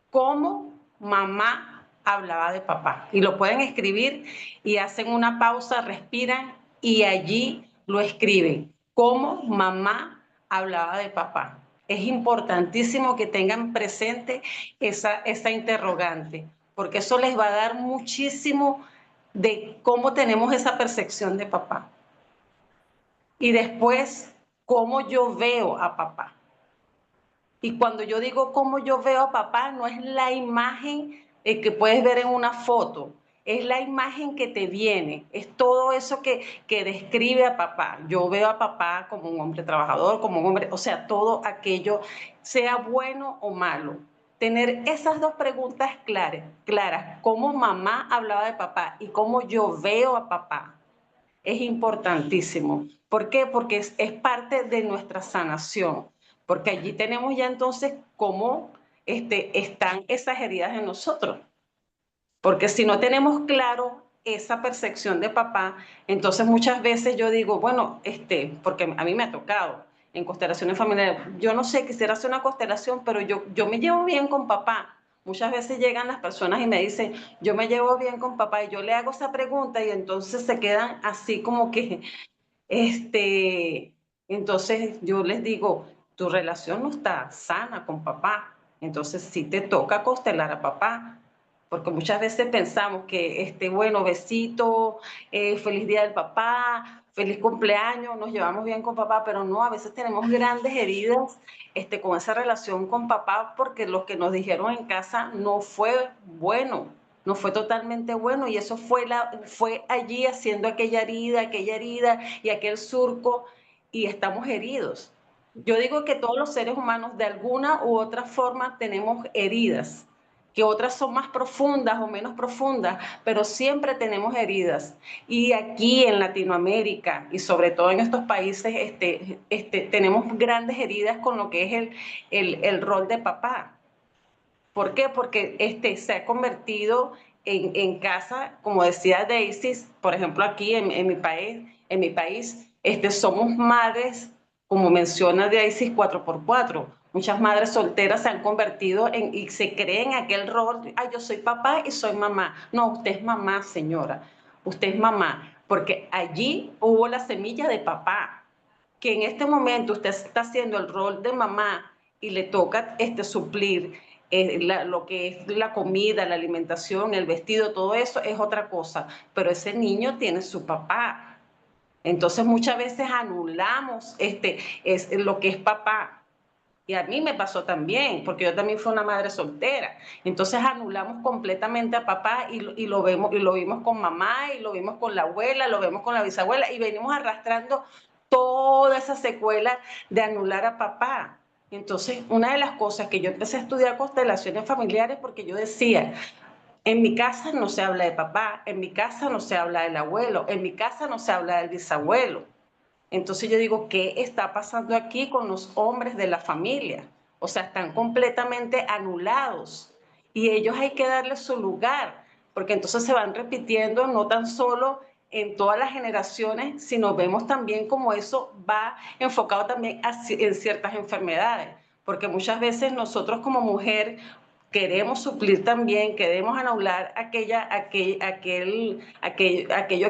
cómo mamá hablaba de papá. Y lo pueden escribir y hacen una pausa, respiran y allí lo escriben. Cómo mamá hablaba de papá. Es importantísimo que tengan presente esa interrogante, porque eso les va a dar muchísimo de cómo tenemos esa percepción de papá. Y después, cómo yo veo a papá. Y cuando yo digo cómo yo veo a papá, no es la imagen que puedes ver en una foto. Es la imagen que te viene, es todo eso que describe a papá. Yo veo a papá como un hombre trabajador, como un hombre, o sea, todo aquello, sea bueno o malo. Tener esas dos preguntas claras, cómo mamá hablaba de papá y cómo yo veo a papá, es importantísimo. ¿Por qué? Porque es parte de nuestra sanación, porque allí tenemos ya entonces cómo están esas heridas en nosotros. Porque si no tenemos claro esa percepción de papá, entonces muchas veces yo digo, bueno, porque a mí me ha tocado en constelaciones familiares, yo no sé, quisiera hacer una constelación, pero yo me llevo bien con papá. Muchas veces llegan las personas y me dicen, yo me llevo bien con papá, y yo le hago esa pregunta y entonces se quedan así como que, entonces yo les digo, tu relación no está sana con papá, entonces sí te toca constelar a papá, porque muchas veces pensamos que, bueno, besito, feliz día del papá, feliz cumpleaños, nos llevamos bien con papá, pero no, a veces tenemos grandes heridas, con esa relación con papá, porque lo que nos dijeron en casa no fue bueno, no fue totalmente bueno, y eso fue allí haciendo aquella herida y aquel surco, y estamos heridos. Yo digo que todos los seres humanos de alguna u otra forma tenemos heridas, que otras son más profundas o menos profundas, pero siempre tenemos heridas. Y aquí en Latinoamérica y sobre todo en estos países tenemos grandes heridas con lo que es el rol de papá. ¿Por qué? Porque se ha convertido en casa, como decía Daisy, por ejemplo, aquí en mi país, somos madres, como menciona Daisy, 4x4. Muchas madres solteras se han convertido y se creen aquel rol, ay, yo soy papá y soy mamá. No, usted es mamá, señora, usted es mamá, porque allí hubo la semilla de papá, que en este momento usted está haciendo el rol de mamá y le toca suplir lo que es la comida, la alimentación, el vestido, todo eso es otra cosa, pero ese niño tiene su papá. Entonces muchas veces anulamos es lo que es papá. Y a mí me pasó también, porque yo también fui una madre soltera. Entonces anulamos completamente a papá y lo vemos, y lo vimos con mamá, y lo vimos con la abuela, lo vemos con la bisabuela, y venimos arrastrando toda esa secuela de anular a papá. Entonces, una de las cosas que yo empecé a estudiar constelaciones familiares, porque yo decía, en mi casa no se habla de papá, en mi casa no se habla del abuelo, en mi casa no se habla del bisabuelo. Entonces yo digo, ¿qué está pasando aquí con los hombres de la familia? O sea, están completamente anulados y ellos hay que darles su lugar, porque entonces se van repitiendo no tan solo en todas las generaciones, sino vemos también cómo eso va enfocado también en ciertas enfermedades, porque muchas veces nosotros como mujer queremos suplir también, queremos anular aquello que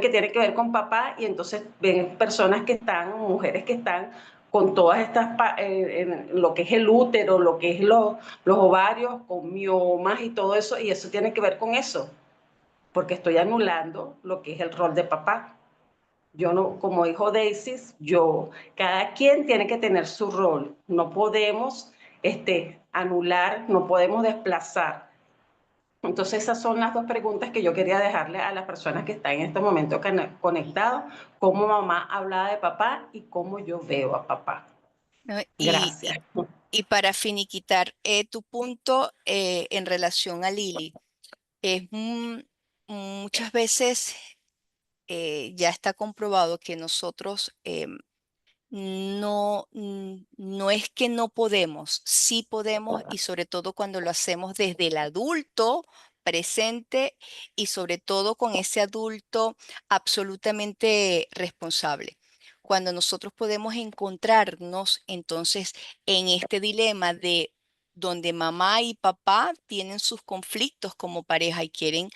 tiene que ver con papá, y entonces ven personas que están, mujeres que están con todas estas, lo que es el útero, lo que es los ovarios, con miomas y todo eso, y eso tiene que ver con eso, porque estoy anulando lo que es el rol de papá. Yo no, como dijo Daisy, cada quien tiene que tener su rol. No podemos anular, no podemos desplazar. Entonces esas son las dos preguntas que yo quería dejarle a las personas que están en este momento conectados, cómo mamá hablaba de papá y cómo yo veo a papá. ¿No? Gracias. Y para finiquitar tu punto en relación a Lili, es muchas veces ya está comprobado que nosotros no es que no podemos, sí podemos, y sobre todo cuando lo hacemos desde el adulto presente y sobre todo con ese adulto absolutamente responsable. Cuando nosotros podemos encontrarnos entonces en este dilema de donde mamá y papá tienen sus conflictos como pareja y quieren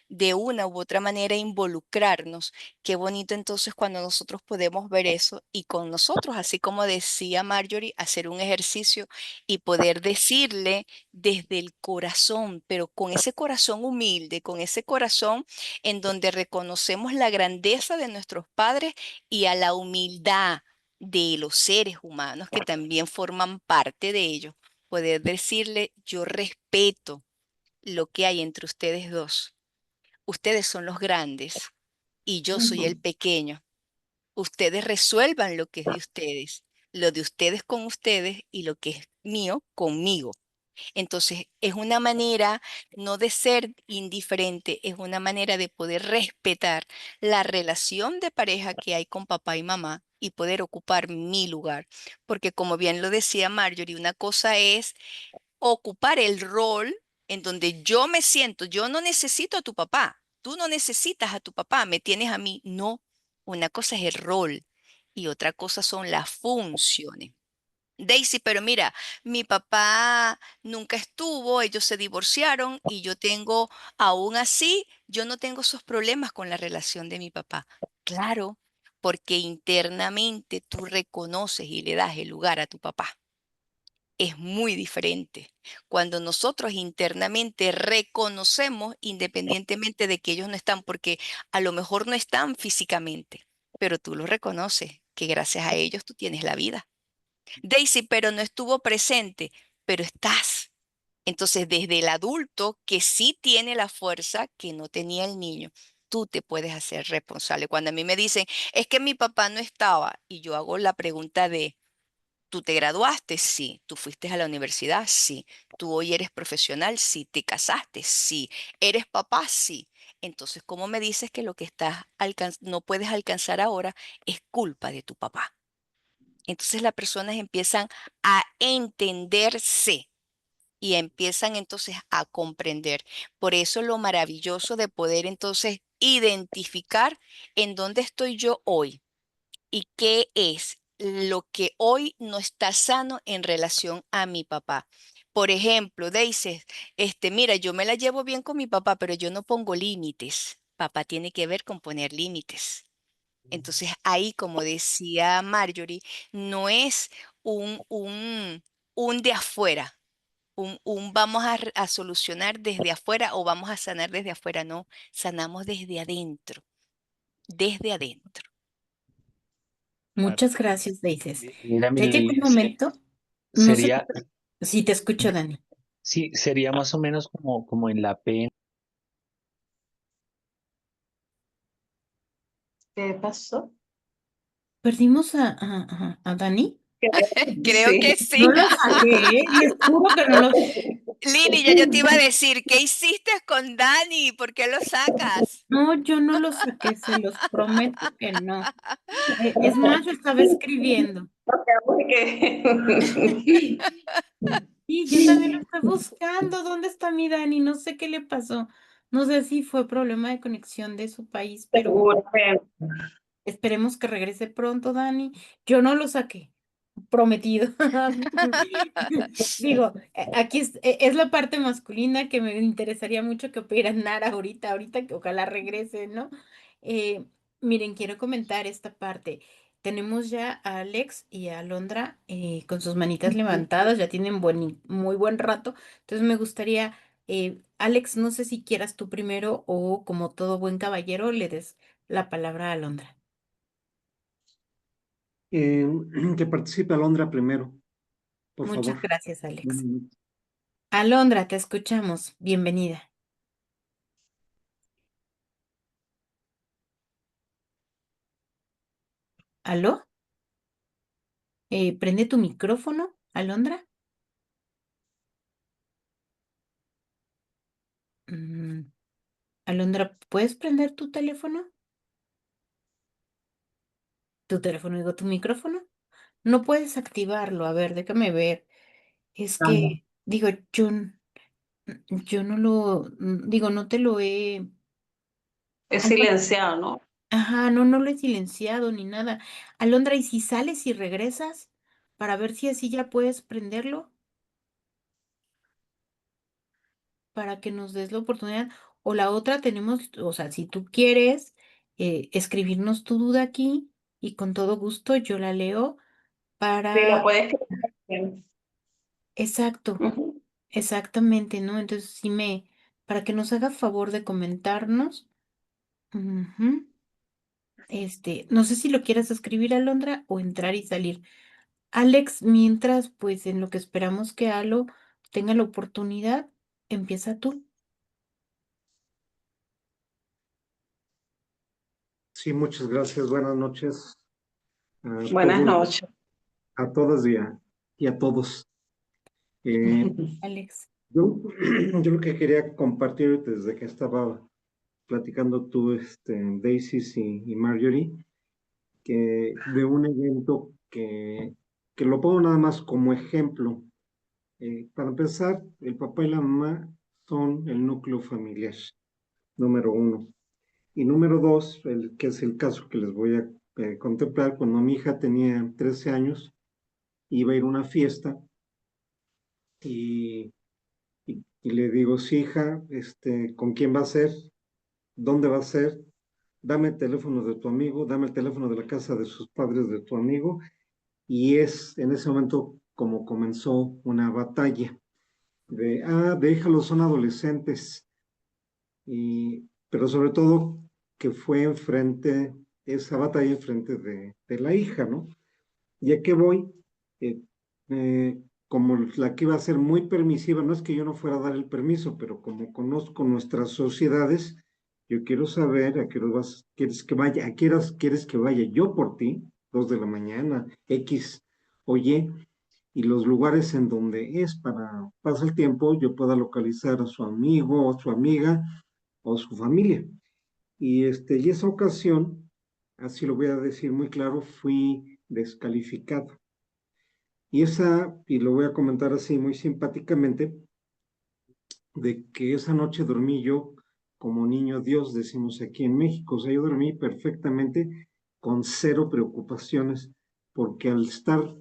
de una u otra manera involucrarnos. Qué bonito entonces cuando nosotros podemos ver eso y con nosotros, así como decía Marjorie, hacer un ejercicio y poder decirle desde el corazón, pero con ese corazón humilde, con ese corazón en donde reconocemos la grandeza de nuestros padres y a la humildad de los seres humanos que también forman parte de ellos. Poder decirle, yo respeto. lo que hay entre ustedes dos. Ustedes son los grandes y yo soy el pequeño. Ustedes resuelvan lo que es de ustedes, lo de ustedes con ustedes y lo que es mío conmigo. Entonces, es una manera no de ser indiferente, es una manera de poder respetar la relación de pareja que hay con papá y mamá y poder ocupar mi lugar. Porque como bien lo decía Marjorie, una cosa es ocupar el rol en donde yo me siento, yo no necesito a tu papá, tú no necesitas a tu papá, me tienes a mí. No, una cosa es el rol y otra cosa son las funciones. Daisy, pero mira, mi papá nunca estuvo, ellos se divorciaron y yo tengo, aún así, yo no tengo esos problemas con la relación de mi papá. Claro, porque internamente tú reconoces y le das el lugar a tu papá. Es muy diferente. Cuando nosotros internamente reconocemos, independientemente de que ellos no están, porque a lo mejor no están físicamente, pero tú lo reconoces, que gracias a ellos tú tienes la vida. Daisy, pero no estuvo presente, pero estás. Entonces, desde el adulto que sí tiene la fuerza que no tenía el niño, tú te puedes hacer responsable. Cuando a mí me dicen, es que mi papá no estaba, y yo hago la pregunta de, ¿tú te graduaste? Sí. ¿Tú fuiste a la universidad? Sí. ¿Tú hoy eres profesional? Sí. ¿Te casaste? Sí. ¿Eres papá? Sí. Entonces, ¿cómo me dices que lo que no puedes alcanzar ahora es culpa de tu papá? Entonces las personas empiezan a entenderse y empiezan entonces a comprender. Por eso lo maravilloso de poder entonces identificar en dónde estoy yo hoy y qué es lo que hoy no está sano en relación a mi papá. Por ejemplo, dices, mira, yo me la llevo bien con mi papá, pero yo no pongo límites. Papá tiene que ver con poner límites. Entonces ahí, como decía Marjorie, no es un, un, un de afuera, un vamos a solucionar desde afuera o vamos a sanar desde afuera, no, sanamos desde adentro, desde adentro. Claro. Muchas gracias, Daisy. Mira, Ya llegó Mili, el momento, no sé sería, si te escucho, Dani. sí, sería más o menos como en la pena. ¿Qué pasó? ¿Perdimos a Dani? Creo que Sí. No sí. lo saqué, ¿eh? Les juro que no lo saqué. Lili, ya yo te iba a decir, ¿qué hiciste con Dani? ¿Por qué lo sacas? No, yo no lo saqué, se los prometo que no. Es más, yo estaba escribiendo. Porque- Sí, yo también lo estoy buscando. ¿Dónde está mi Dani? No sé qué le pasó. No sé si fue problema de conexión de su país, pero Seguramente. esperemos que regrese pronto, Dani. Yo no lo saqué, prometido. Digo, aquí es la parte masculina que me interesaría mucho que opinaran Nara ahorita que ojalá regrese, ¿no? Eh, miren, quiero comentar esta parte. Tenemos ya a Alex y a Alondra con sus manitas levantadas, ya tienen muy buen rato. Entonces me gustaría, Alex, no sé si quieras tú primero o como todo buen caballero le des la palabra a Alondra. Eh, que participe Alondra primero, por Muchas favor. gracias, Alex. Alondra, te escuchamos. Bienvenida. ¿Aló? Prende tu micrófono, Alondra. Mm, Alondra, ¿puedes prender tu teléfono? Tu teléfono, digo, tu micrófono. No puedes activarlo. A ver, déjame ver. Es que, digo, yo no digo, no te lo he. Es Alondra, silenciado, ¿no? ajá, no lo he silenciado ni nada. Alondra, ¿y si sales y regresas para ver si así ya puedes prenderlo? Para que nos des la oportunidad. O la otra tenemos, o sea, si tú quieres escribirnos tu duda aquí y con todo gusto yo la leo Sí, la para, puedes escribir. exacto, Ujú. exactamente, ¿no? Entonces para que nos haga favor de comentarnos. Ujú. No sé si lo quieras escribir, Alondra, o entrar y salir. Alex, mientras, pues en lo que esperamos que Alo tenga la oportunidad, empieza tú. Sí, muchas gracias. Buenas noches a Buenas todos, noches. a todas y a todos. Eh, Alex. yo lo que quería compartir desde que estaba platicando tú, Daisy y Marjorie, que de un evento que lo pongo nada más como ejemplo. Para empezar, el papá y la mamá son el núcleo familiar, número uno. Y número dos, que es el caso que les voy a contemplar, cuando mi hija tenía 13 años, iba a ir a una fiesta y, y le digo, sí, hija, ¿con quién va a ser? ¿Dónde va a ser? Dame el teléfono de tu amigo, dame el teléfono de la casa de sus padres de tu amigo. Y es en ese momento como comenzó una batalla déjalos, son adolescentes. Pero sobre todo que fue enfrente, esa batalla enfrente de la hija, ¿no? Ya que voy, eh, como la que iba a ser muy permisiva, no es que yo no fuera a dar el permiso, pero como conozco nuestras sociedades, yo quiero saber a qué hora quieres que vaya, a qué horas quieres que vaya yo por ti, 2 de la mañana, X, oye, y los lugares en donde es para pasar el tiempo, yo pueda localizar a su amigo o su amiga o su familia. Y esa ocasión, así lo voy a decir muy claro, fui descalificado. Y lo voy a comentar así muy simpáticamente, de que esa noche dormí yo como niño Dios, decimos aquí en México. O sea, yo dormí perfectamente con cero preocupaciones, porque al estar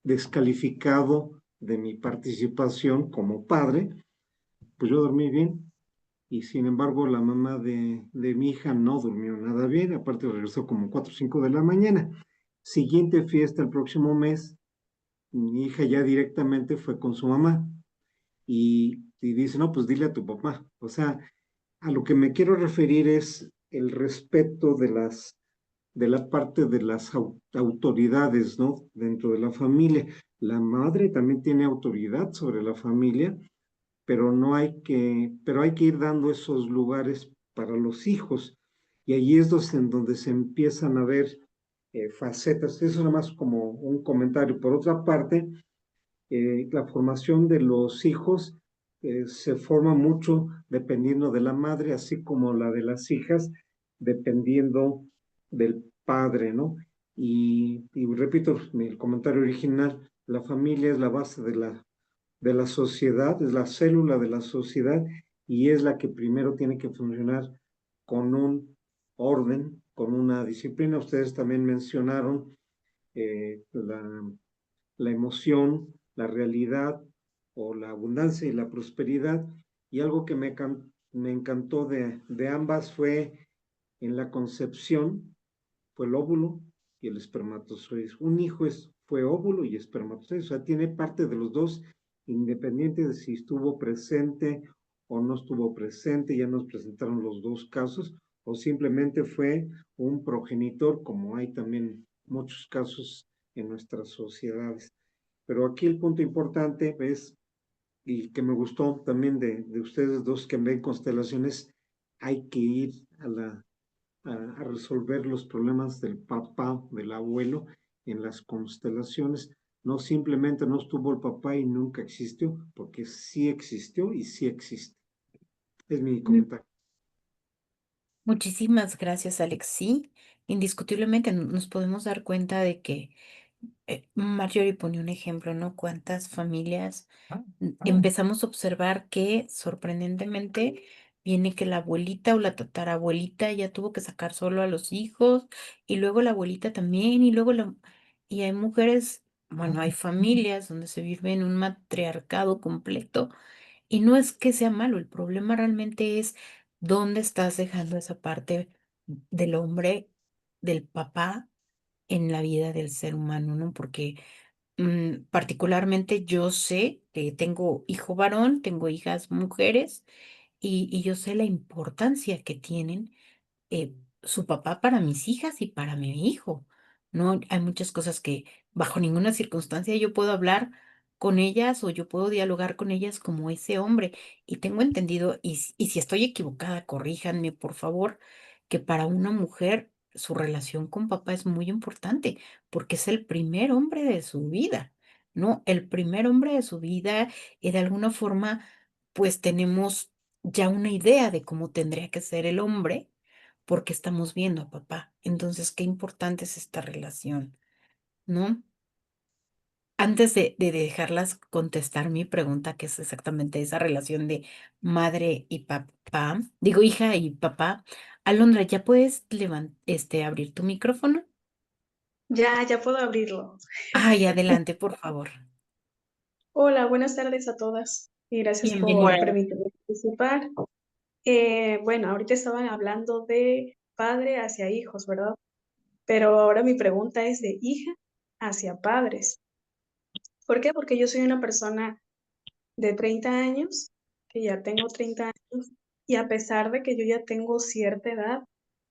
descalificado de mi participación como padre, pues yo dormí bien. Y sin embargo, la mamá de mi hija no durmió nada bien, aparte regresó como 4 o 5 de la mañana. Siguiente fiesta el próximo mes, mi hija ya directamente fue con su mamá y dice, no, pues dile a tu papá. O sea, a lo que me quiero referir es el respeto de la parte de las autoridades, ¿no? Dentro de la familia. La madre también tiene autoridad sobre la familia, pero pero hay que ir dando esos lugares para los hijos. Y allí es en donde se empiezan a ver facetas. Eso nada más como un comentario. Por otra parte, la formación de los hijos se forma mucho dependiendo de la madre, así como la de las hijas, dependiendo del padre, ¿no? Y repito el comentario original, la familia es la base de la sociedad, es la célula de la sociedad y es la que primero tiene que funcionar con un orden, con una disciplina. Ustedes también mencionaron eh, la, la emoción, la realidad o la abundancia y la prosperidad. Y algo que me encantó de ambas fue en la concepción, fue el óvulo y el espermatozoide. Un hijo fue óvulo y espermatozoide, o sea, tiene parte de los dos, independiente de si estuvo presente o no estuvo presente, ya nos presentaron los dos casos, o simplemente fue un progenitor, como hay también muchos casos en nuestras sociedades. Pero aquí el punto importante es, y que me gustó también de ustedes dos que ven constelaciones, hay que ir a resolver los problemas del papá, del abuelo en las constelaciones. No simplemente no estuvo el papá y nunca existió, porque sí existió y sí existe. Es mi comentario. Muchísimas gracias, Alex. Sí, indiscutiblemente nos podemos dar cuenta de que Marjorie pone un ejemplo, ¿no? Cuántas familias empezamos a observar que sorprendentemente viene que la abuelita o la tatarabuelita ya tuvo que sacar solo a los hijos y luego la abuelita también y hay mujeres, bueno, hay familias donde se vive en un matriarcado completo y no es que sea malo, el problema realmente es dónde estás dejando esa parte del hombre, del papá en la vida del ser humano, ¿no? Porque particularmente yo sé que tengo hijo varón, tengo hijas mujeres y yo sé la importancia que tienen su papá para mis hijas y para mi hijo. No hay muchas cosas que bajo ninguna circunstancia yo puedo hablar con ellas o yo puedo dialogar con ellas como ese hombre. Y tengo entendido, y si estoy equivocada, corríjanme, por favor, que para una mujer su relación con papá es muy importante porque es el primer hombre de su vida, ¿no? El primer hombre de su vida y de alguna forma, pues tenemos ya una idea de cómo tendría que ser el hombre porque estamos viendo a papá. Entonces, qué importante es esta relación, ¿no? Antes de dejarlas contestar mi pregunta, que es exactamente esa relación de madre y papá, digo hija y papá, Alondra, ¿ya puedes abrir tu micrófono? Ya puedo abrirlo. Ay, adelante, por favor. Hola, buenas tardes a todas y gracias por Bienvenida. Bueno, permitirme participar. Bueno, ahorita estaban hablando de padre hacia hijos, ¿verdad? Pero ahora mi pregunta es de hija hacia padres. ¿Por qué? Porque yo soy una persona de 30 años, que ya tengo 30 años, y a pesar de que yo ya tengo cierta edad,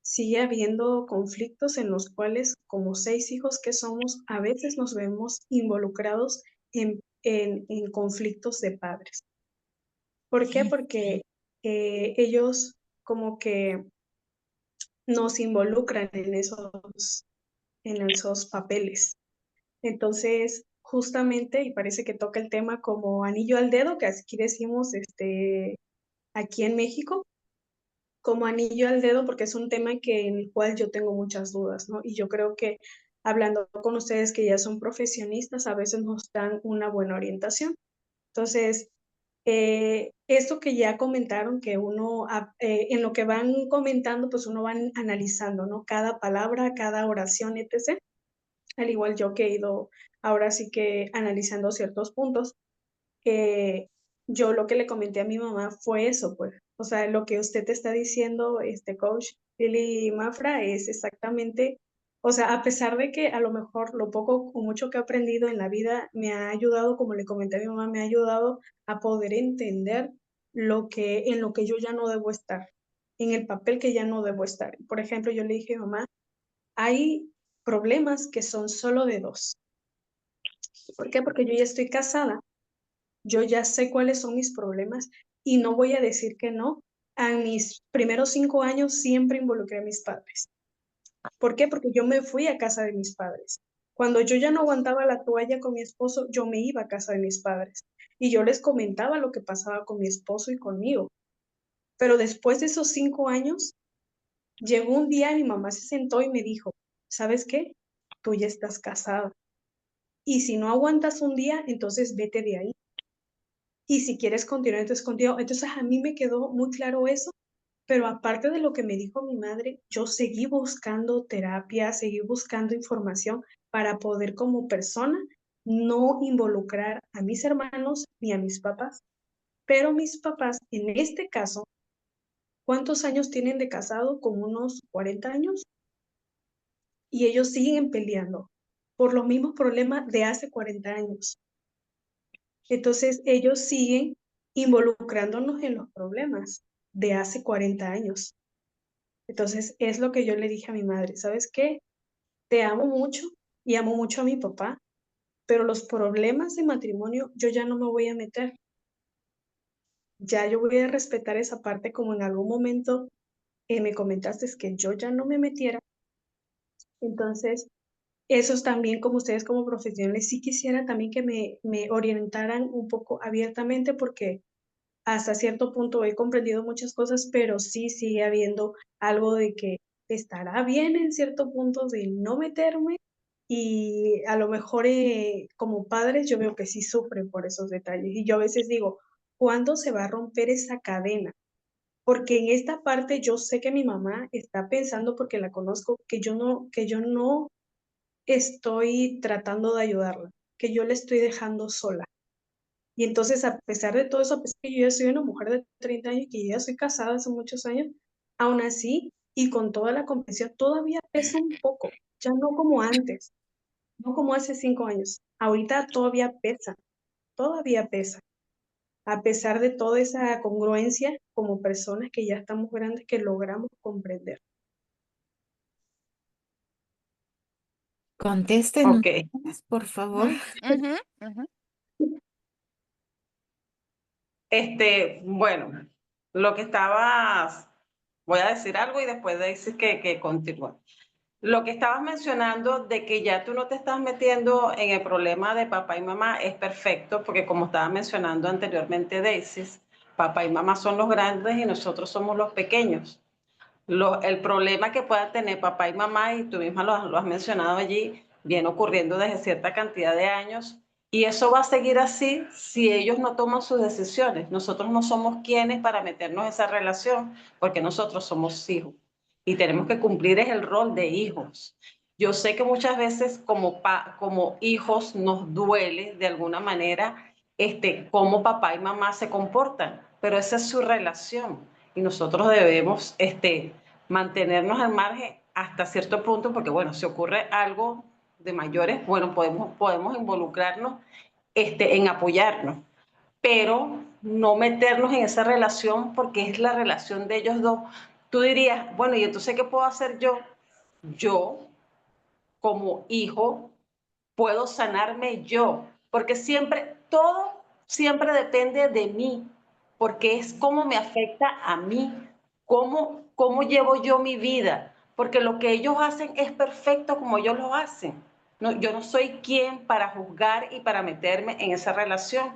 sigue habiendo conflictos en los cuales, como 6 hijos que somos, a veces nos vemos involucrados en conflictos de padres. ¿Por qué? Porque ellos como que nos involucran en esos papeles. Entonces, justamente, y parece que toca el tema como anillo al dedo, que aquí decimos aquí en México, como anillo al dedo, porque es un tema en el cual yo tengo muchas dudas, ¿no? Y yo creo que hablando con ustedes que ya son profesionistas, a veces nos dan una buena orientación. Entonces, esto que ya comentaron, que uno, en lo que van comentando, pues uno va analizando, ¿no? Cada palabra, cada oración, etc. Al igual yo que he ido ahora sí que analizando ciertos puntos. Yo lo que le comenté a mi mamá fue eso, pues, o sea, lo que usted te está diciendo, coach Lili Mafra, es exactamente, o sea, a pesar de que a lo mejor lo poco o mucho que he aprendido en la vida me ha ayudado, como le comenté a mi mamá, me ha ayudado a poder entender en lo que yo ya no debo estar, en el papel que ya no debo estar. Por ejemplo, yo le dije, mamá, hay problemas que son solo de dos. ¿Por qué? Porque yo ya estoy casada, yo ya sé cuáles son mis problemas y no voy a decir que no. A mis primeros 5 años siempre involucré a mis padres. ¿Por qué? Porque yo me fui a casa de mis padres. Cuando yo ya no aguantaba la toalla con mi esposo, yo me iba a casa de mis padres y yo les comentaba lo que pasaba con mi esposo y conmigo. Pero después de esos 5 años, llegó un día y mi mamá se sentó y me dijo, ¿sabes qué? Tú ya estás casada. Y si no aguantas un día, entonces vete de ahí. Y si quieres continuar, entonces continúa. Entonces a mí me quedó muy claro eso, pero aparte de lo que me dijo mi madre, yo seguí buscando terapia, seguí buscando información para poder como persona no involucrar a mis hermanos ni a mis papás. Pero mis papás, en este caso, ¿cuántos años tienen de casado? Como unos 40 años. Y ellos siguen peleando por los mismos problemas de hace 40 años. Entonces, ellos siguen involucrándonos en los problemas de hace 40 años. Entonces, es lo que yo le dije a mi madre, ¿sabes qué? Te amo mucho y amo mucho a mi papá, pero los problemas de matrimonio yo ya no me voy a meter. Ya yo voy a respetar esa parte como en algún momento me comentaste que yo ya no me metiera. Entonces, esos también como ustedes como profesionales, sí quisiera también que me orientaran un poco abiertamente porque hasta cierto punto he comprendido muchas cosas, pero sí sigue habiendo algo de que estará bien en cierto punto de no meterme y a lo mejor como padres yo veo que sí sufren por esos detalles y yo a veces digo, ¿cuándo se va a romper esa cadena? Porque en esta parte yo sé que mi mamá está pensando, porque la conozco, que yo no estoy tratando de ayudarla, que yo la estoy dejando sola. Y entonces, a pesar de todo eso, a pesar de que yo ya soy una mujer de 30 años, que ya soy casada hace muchos años, aún así, y con toda la comprensión, todavía pesa un poco, ya no como antes, no como hace 5 años. Ahorita todavía pesa, a pesar de toda esa congruencia como personas que ya estamos grandes, que logramos comprender. Contesten ok. ustedes, por favor. Ujú, ujú. Bueno, lo que estabas, voy a decir algo y después de decir que continúa. Lo que estabas mencionando de que ya tú no te estás metiendo en el problema de papá y mamá es perfecto, porque como estaba mencionando anteriormente Daisy, papá y mamá son los grandes y nosotros somos los pequeños. El problema que puedan tener papá y mamá, y tú misma lo has mencionado allí, viene ocurriendo desde cierta cantidad de años, y eso va a seguir así si ellos no toman sus decisiones. Nosotros no somos quienes para meternos en esa relación, porque nosotros somos hijos y tenemos que cumplir el rol de hijos. Yo sé que muchas veces como hijos nos duele de alguna manera cómo papá y mamá se comportan, pero esa es su relación y nosotros debemos mantenernos al margen hasta cierto punto, porque bueno, si ocurre algo de mayores, bueno, podemos involucrarnos en apoyarnos, pero no meternos en esa relación porque es la relación de ellos dos. Tú dirías, bueno, ¿y entonces qué puedo hacer yo? Yo, como hijo, puedo sanarme yo, porque todo siempre depende de mí, porque es cómo me afecta a mí, cómo llevo yo mi vida, porque lo que ellos hacen es perfecto como ellos lo hacen. No, yo no soy quien para juzgar y para meterme en esa relación.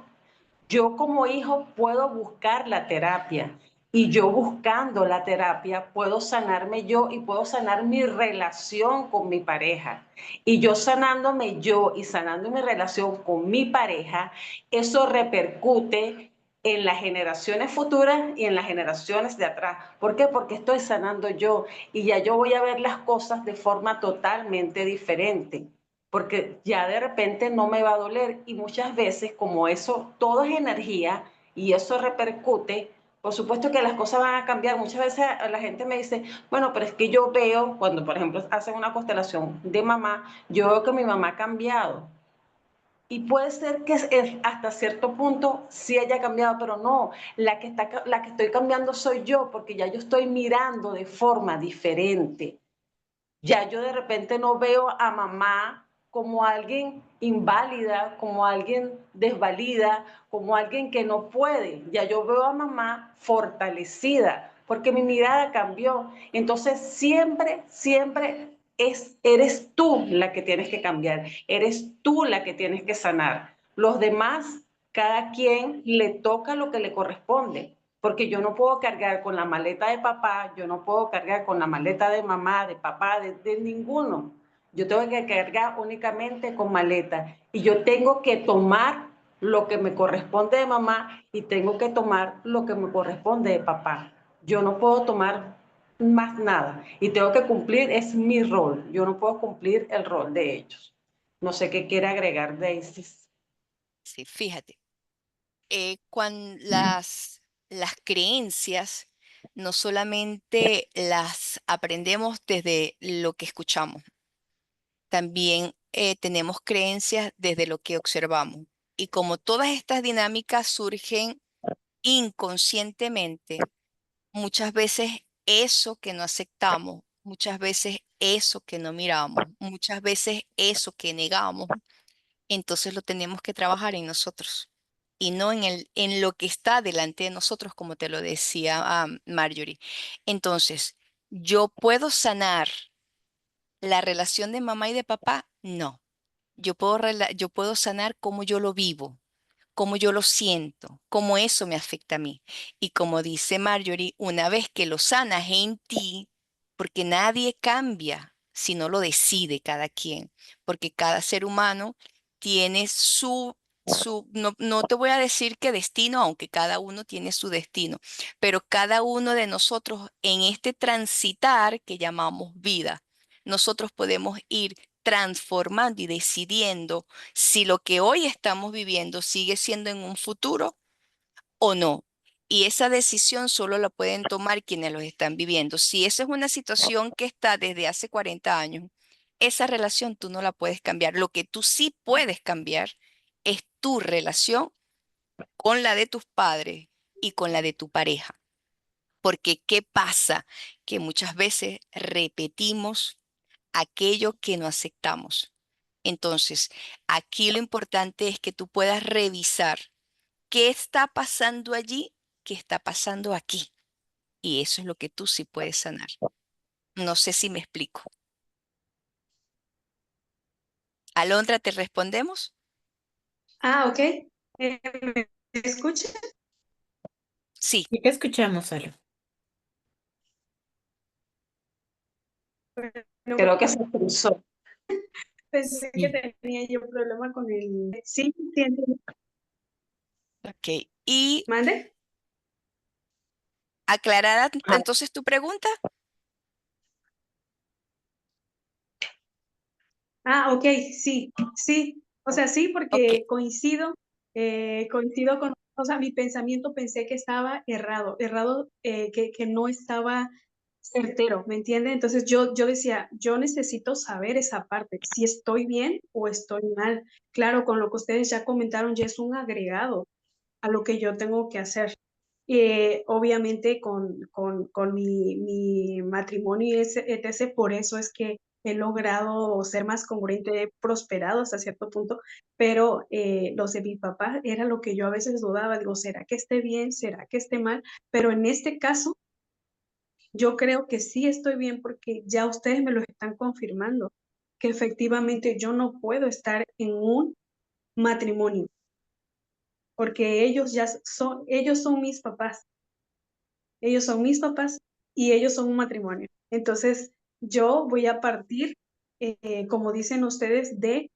Yo como hijo puedo buscar la terapia y yo buscando la terapia puedo sanarme yo y puedo sanar mi relación con mi pareja. Y yo sanándome yo y sanando mi relación con mi pareja, eso repercute en las generaciones futuras y en las generaciones de atrás. ¿Por qué? Porque estoy sanando yo y ya yo voy a ver las cosas de forma totalmente diferente, porque ya de repente no me va a doler y muchas veces como eso todo es energía y eso repercute, por supuesto que las cosas van a cambiar. Muchas veces la gente me dice, bueno, pero es que yo veo, cuando por ejemplo hacen una constelación de mamá, yo veo que mi mamá ha cambiado. Y puede ser que hasta cierto punto sí haya cambiado, pero no, la que estoy cambiando soy yo, porque ya yo estoy mirando de forma diferente. Ya yo de repente no veo a mamá como alguien inválida, como alguien desvalida, como alguien que no puede. Ya yo veo a mamá fortalecida, porque mi mirada cambió. Entonces siempre eres tú la que tienes que cambiar, eres tú la que tienes que sanar. Los demás, cada quien le toca lo que le corresponde, porque yo no puedo cargar con la maleta de papá, yo no puedo cargar con la maleta de mamá, de papá, de ninguno. Yo tengo que cargar únicamente con maleta y yo tengo que tomar lo que me corresponde de mamá y tengo que tomar lo que me corresponde de papá. Yo no puedo tomar más nada y tengo que cumplir, es mi rol. Yo no puedo cumplir el rol de ellos. No sé qué quiere agregar Daisy. Sí, fíjate, las creencias no solamente las aprendemos desde lo que escuchamos, también tenemos creencias desde lo que observamos. Y como todas estas dinámicas surgen inconscientemente, muchas veces eso que no aceptamos, muchas veces eso que no miramos, muchas veces eso que negamos, entonces lo tenemos que trabajar en nosotros y no en lo que está delante de nosotros, como te lo decía Marjorie. Entonces, ¿yo puedo sanar la relación de mamá y de papá? No. Yo puedo sanar cómo yo lo vivo, cómo yo lo siento, cómo eso me afecta a mí. Y como dice Marjorie, una vez que lo sanas en ti, porque nadie cambia si no lo decide cada quien, porque cada ser humano tiene no te voy a decir que destino, aunque cada uno tiene su destino, pero cada uno de nosotros en este transitar que llamamos vida, nosotros podemos ir transformando y decidiendo si lo que hoy estamos viviendo sigue siendo en un futuro o no. Y esa decisión solo la pueden tomar quienes los están viviendo. Si esa es una situación que está desde hace 40 años, esa relación tú no la puedes cambiar. Lo que tú sí puedes cambiar es tu relación con la de tus padres y con la de tu pareja. Porque ¿qué pasa? Que muchas veces repetimos aquello que no aceptamos. Entonces, aquí lo importante es que tú puedas revisar qué está pasando allí, qué está pasando aquí. Y eso es lo que tú sí puedes sanar. No sé si me explico. Alondra, ¿te respondemos? Ah, ok. ¿Me escucha? Sí, ¿Y qué escuchamos, Ale? Bueno, Creo que se cruzó. pensé que Sí. tenía yo problema con el... Sí, sí, entiendo. ok. Y ¿Mande? aclarada Ajá. entonces tu pregunta. Ah, ok, sí, sí. O sea, sí, Ok, porque coincido con, o sea, mi pensamiento pensé que estaba errado, que no estaba certero, ¿me entiende? Entonces yo decía, yo necesito saber esa parte, si estoy bien o estoy mal. Claro, con lo que ustedes ya comentaron, ya es un agregado a lo que yo tengo que hacer. Obviamente con mi matrimonio y etc., por eso es que he logrado ser más congruente, he prosperado hasta cierto punto, pero los de mi papá era lo que yo a veces dudaba, digo, ¿será que esté bien? ¿Será que esté mal? Pero en este caso, yo creo que sí estoy bien porque ya ustedes me lo están confirmando, que efectivamente yo no puedo estar en un matrimonio, porque ellos son mis papás. Ellos son mis papás y ellos son un matrimonio. Entonces, yo voy a partir, como dicen ustedes, de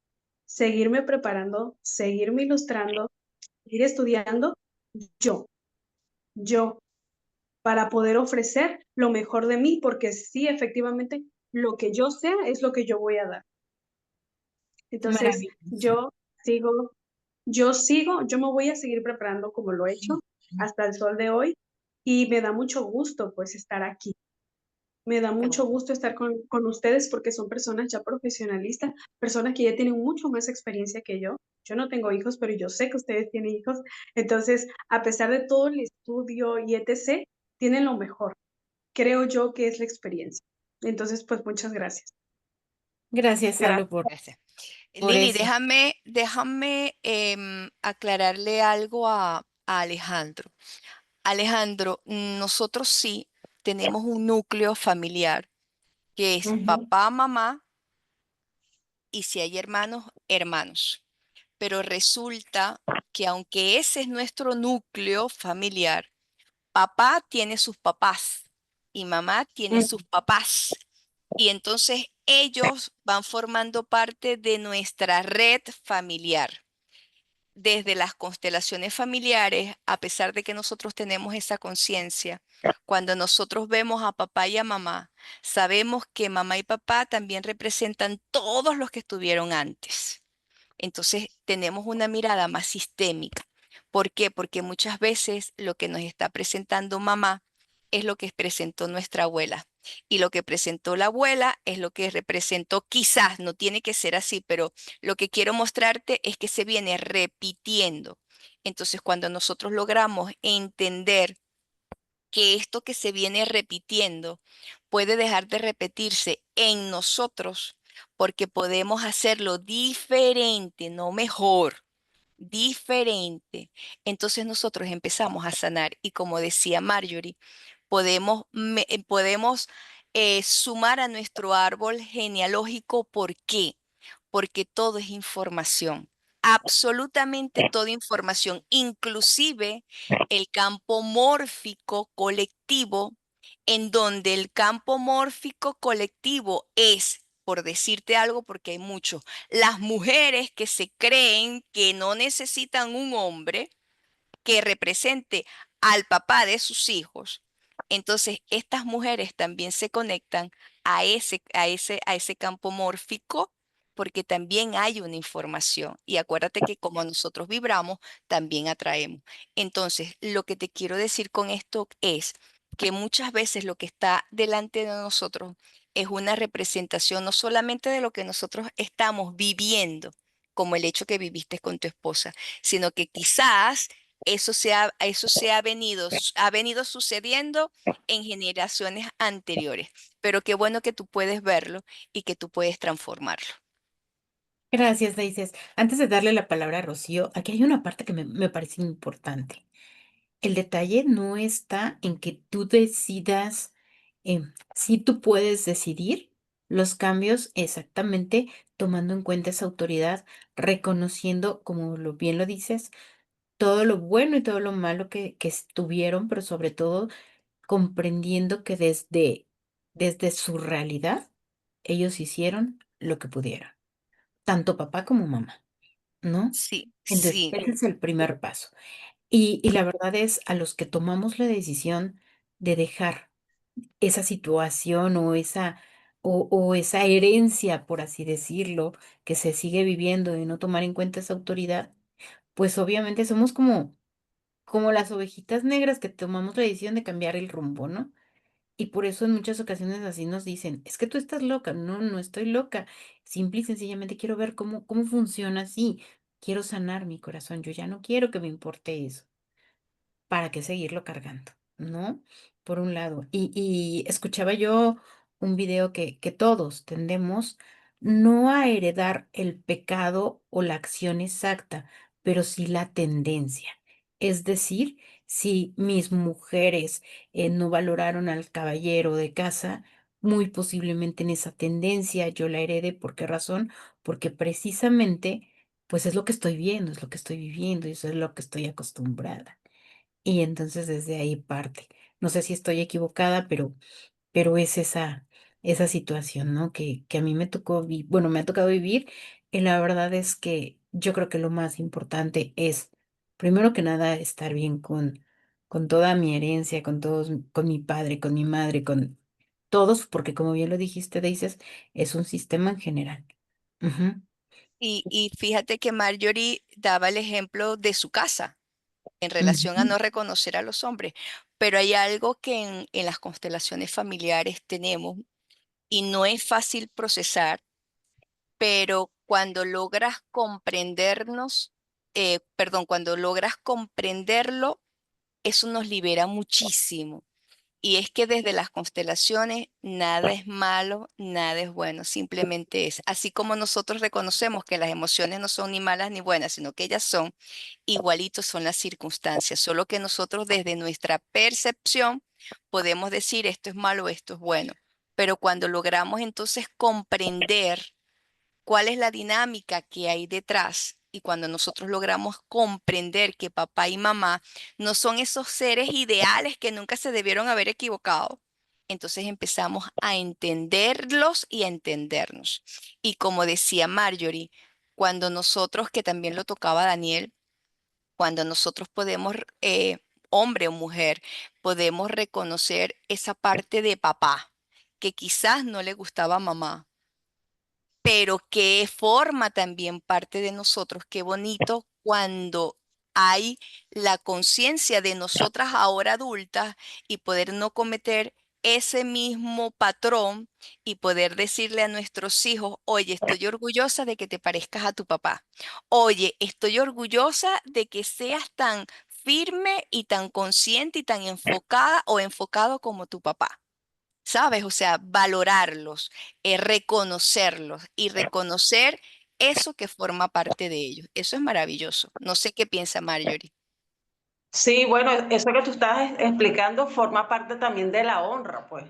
seguirme preparando, seguirme ilustrando, seguir estudiando yo, yo, para poder ofrecer lo mejor de mí, porque sí, efectivamente, lo que yo sea es lo que yo voy a dar. Entonces, Maravilloso. sigo, yo me voy a seguir preparando como lo he hecho hasta el sol de hoy y me da mucho gusto pues estar aquí. Me da qué mucho bueno. gusto estar con ustedes porque son personas ya profesionalistas, personas que ya tienen mucho más experiencia que yo. Yo no tengo hijos, pero yo sé que ustedes tienen hijos. Entonces, a pesar de todo el estudio y etc., tienen lo mejor. Creo yo que es la experiencia. Entonces, pues muchas gracias. Gracias, Ale, Gracias. Gracias. por Lili, eso. déjame aclararle algo a Alejandro. Alejandro, nosotros sí tenemos un núcleo familiar que es Ujú. papá, mamá y si hay hermanos, hermanos. Pero resulta que aunque ese es nuestro núcleo familiar, papá tiene sus papás y mamá tiene Mm. sus papás. Y entonces ellos van formando parte de nuestra red familiar. Desde las constelaciones familiares, a pesar de que nosotros tenemos esa conciencia, cuando nosotros vemos a papá y a mamá, sabemos que mamá y papá también representan todos los que estuvieron antes. Entonces tenemos una mirada más sistémica. ¿Por qué? Porque muchas veces lo que nos está presentando mamá es lo que presentó nuestra abuela. Y lo que presentó la abuela es lo que representó, quizás, no tiene que ser así, pero lo que quiero mostrarte es que se viene repitiendo. Entonces, cuando nosotros logramos entender que esto que se viene repitiendo puede dejar de repetirse en nosotros porque podemos hacerlo diferente, no mejor, diferente. Entonces nosotros empezamos a sanar y como decía Marjorie, podemos sumar a nuestro árbol genealógico. ¿Por qué? Porque todo es información. Absolutamente toda información, inclusive el campo mórfico colectivo, en donde el campo mórfico colectivo es, por decirte algo, porque hay mucho, las mujeres que se creen que no necesitan un hombre, que represente al papá de sus hijos, entonces estas mujeres también se conectan a ese campo mórfico porque también hay una información. Y acuérdate que como nosotros vibramos, también atraemos. Entonces, lo que te quiero decir con esto es que muchas veces lo que está delante de nosotros es una representación no solamente de lo que nosotros estamos viviendo, como el hecho que viviste con tu esposa, sino que quizás eso ha venido sucediendo en generaciones anteriores, pero qué bueno que tú puedes verlo y que tú puedes transformarlo. Gracias, Daises. Antes de darle la palabra a Rocío, aquí hay una parte que me parece importante. El detalle no está en que tú decidas, si tú puedes decidir los cambios exactamente tomando en cuenta esa autoridad, reconociendo, como bien lo dices, todo lo bueno y todo lo malo que estuvieron, pero sobre todo comprendiendo que desde su realidad, ellos hicieron lo que pudieron, tanto papá como mamá, ¿no? Sí, Entonces, sí. ese es el primer paso. Y la verdad es, a los que tomamos la decisión de dejar esa situación o esa herencia, por así decirlo, que se sigue viviendo de no tomar en cuenta esa autoridad, pues obviamente somos como las ovejitas negras que tomamos la decisión de cambiar el rumbo, ¿no? Y por eso en muchas ocasiones así nos dicen, es que tú estás loca. No, no estoy loca. Simple y sencillamente quiero ver cómo funciona así. Quiero sanar mi corazón. Yo ya no quiero que me importe eso. ¿Para qué seguirlo cargando? ¿No? Por un lado. Y escuchaba yo un video que todos tendemos no a heredar el pecado o la acción exacta, pero sí la tendencia. Es decir, si mis mujeres no valoraron al caballero de casa, muy posiblemente en esa tendencia yo la herede. ¿Por qué razón? Porque precisamente, pues es lo que estoy viendo, es lo que estoy viviendo y eso es lo que estoy acostumbrada. Y entonces desde ahí parte. No sé si estoy equivocada, pero es esa situación, ¿no? Que a mí me tocó, bueno, me ha tocado vivir. Y la verdad es que yo creo que lo más importante es, primero que nada, estar bien con toda mi herencia, con todos, con mi padre, con mi madre, con todos, porque como bien lo dijiste, dices, es un sistema en general. Ujú, Y fíjate que Marjorie daba el ejemplo de su casa en relación a ujú, no reconocer a los hombres, pero hay algo que en las constelaciones familiares tenemos y no es fácil procesar, pero cuando logras comprendernos, perdón, cuando logras comprenderlo, eso nos libera muchísimo. Y es que desde las constelaciones nada es malo, nada es bueno, simplemente es. Así como nosotros reconocemos que las emociones no son ni malas ni buenas, sino que ellas son, igualitos son las circunstancias, solo que nosotros desde nuestra percepción podemos decir esto es malo, esto es bueno. Pero cuando logramos entonces comprender cuál es la dinámica que hay detrás. Y cuando nosotros logramos comprender que papá y mamá no son esos seres ideales que nunca se debieron haber equivocado, entonces empezamos a entenderlos y a entendernos. Y como decía Marjorie, cuando nosotros, que también lo tocaba Daniel, cuando nosotros podemos, hombre o mujer, podemos reconocer esa parte de papá que quizás no le gustaba a mamá, pero que forma también parte de nosotros. Qué bonito cuando hay la conciencia de nosotras ahora adultas y poder no cometer ese mismo patrón y poder decirle a nuestros hijos, oye, estoy orgullosa de que te parezcas a tu papá. Oye, estoy orgullosa de que seas tan firme y tan consciente y tan enfocada o enfocado como tu papá. ¿Sabes? O sea, valorarlos, reconocerlos y reconocer eso que forma parte de ellos. Eso es maravilloso. No sé qué piensa Marjorie. Sí, bueno, eso que tú estás explicando forma parte también de la honra, pues.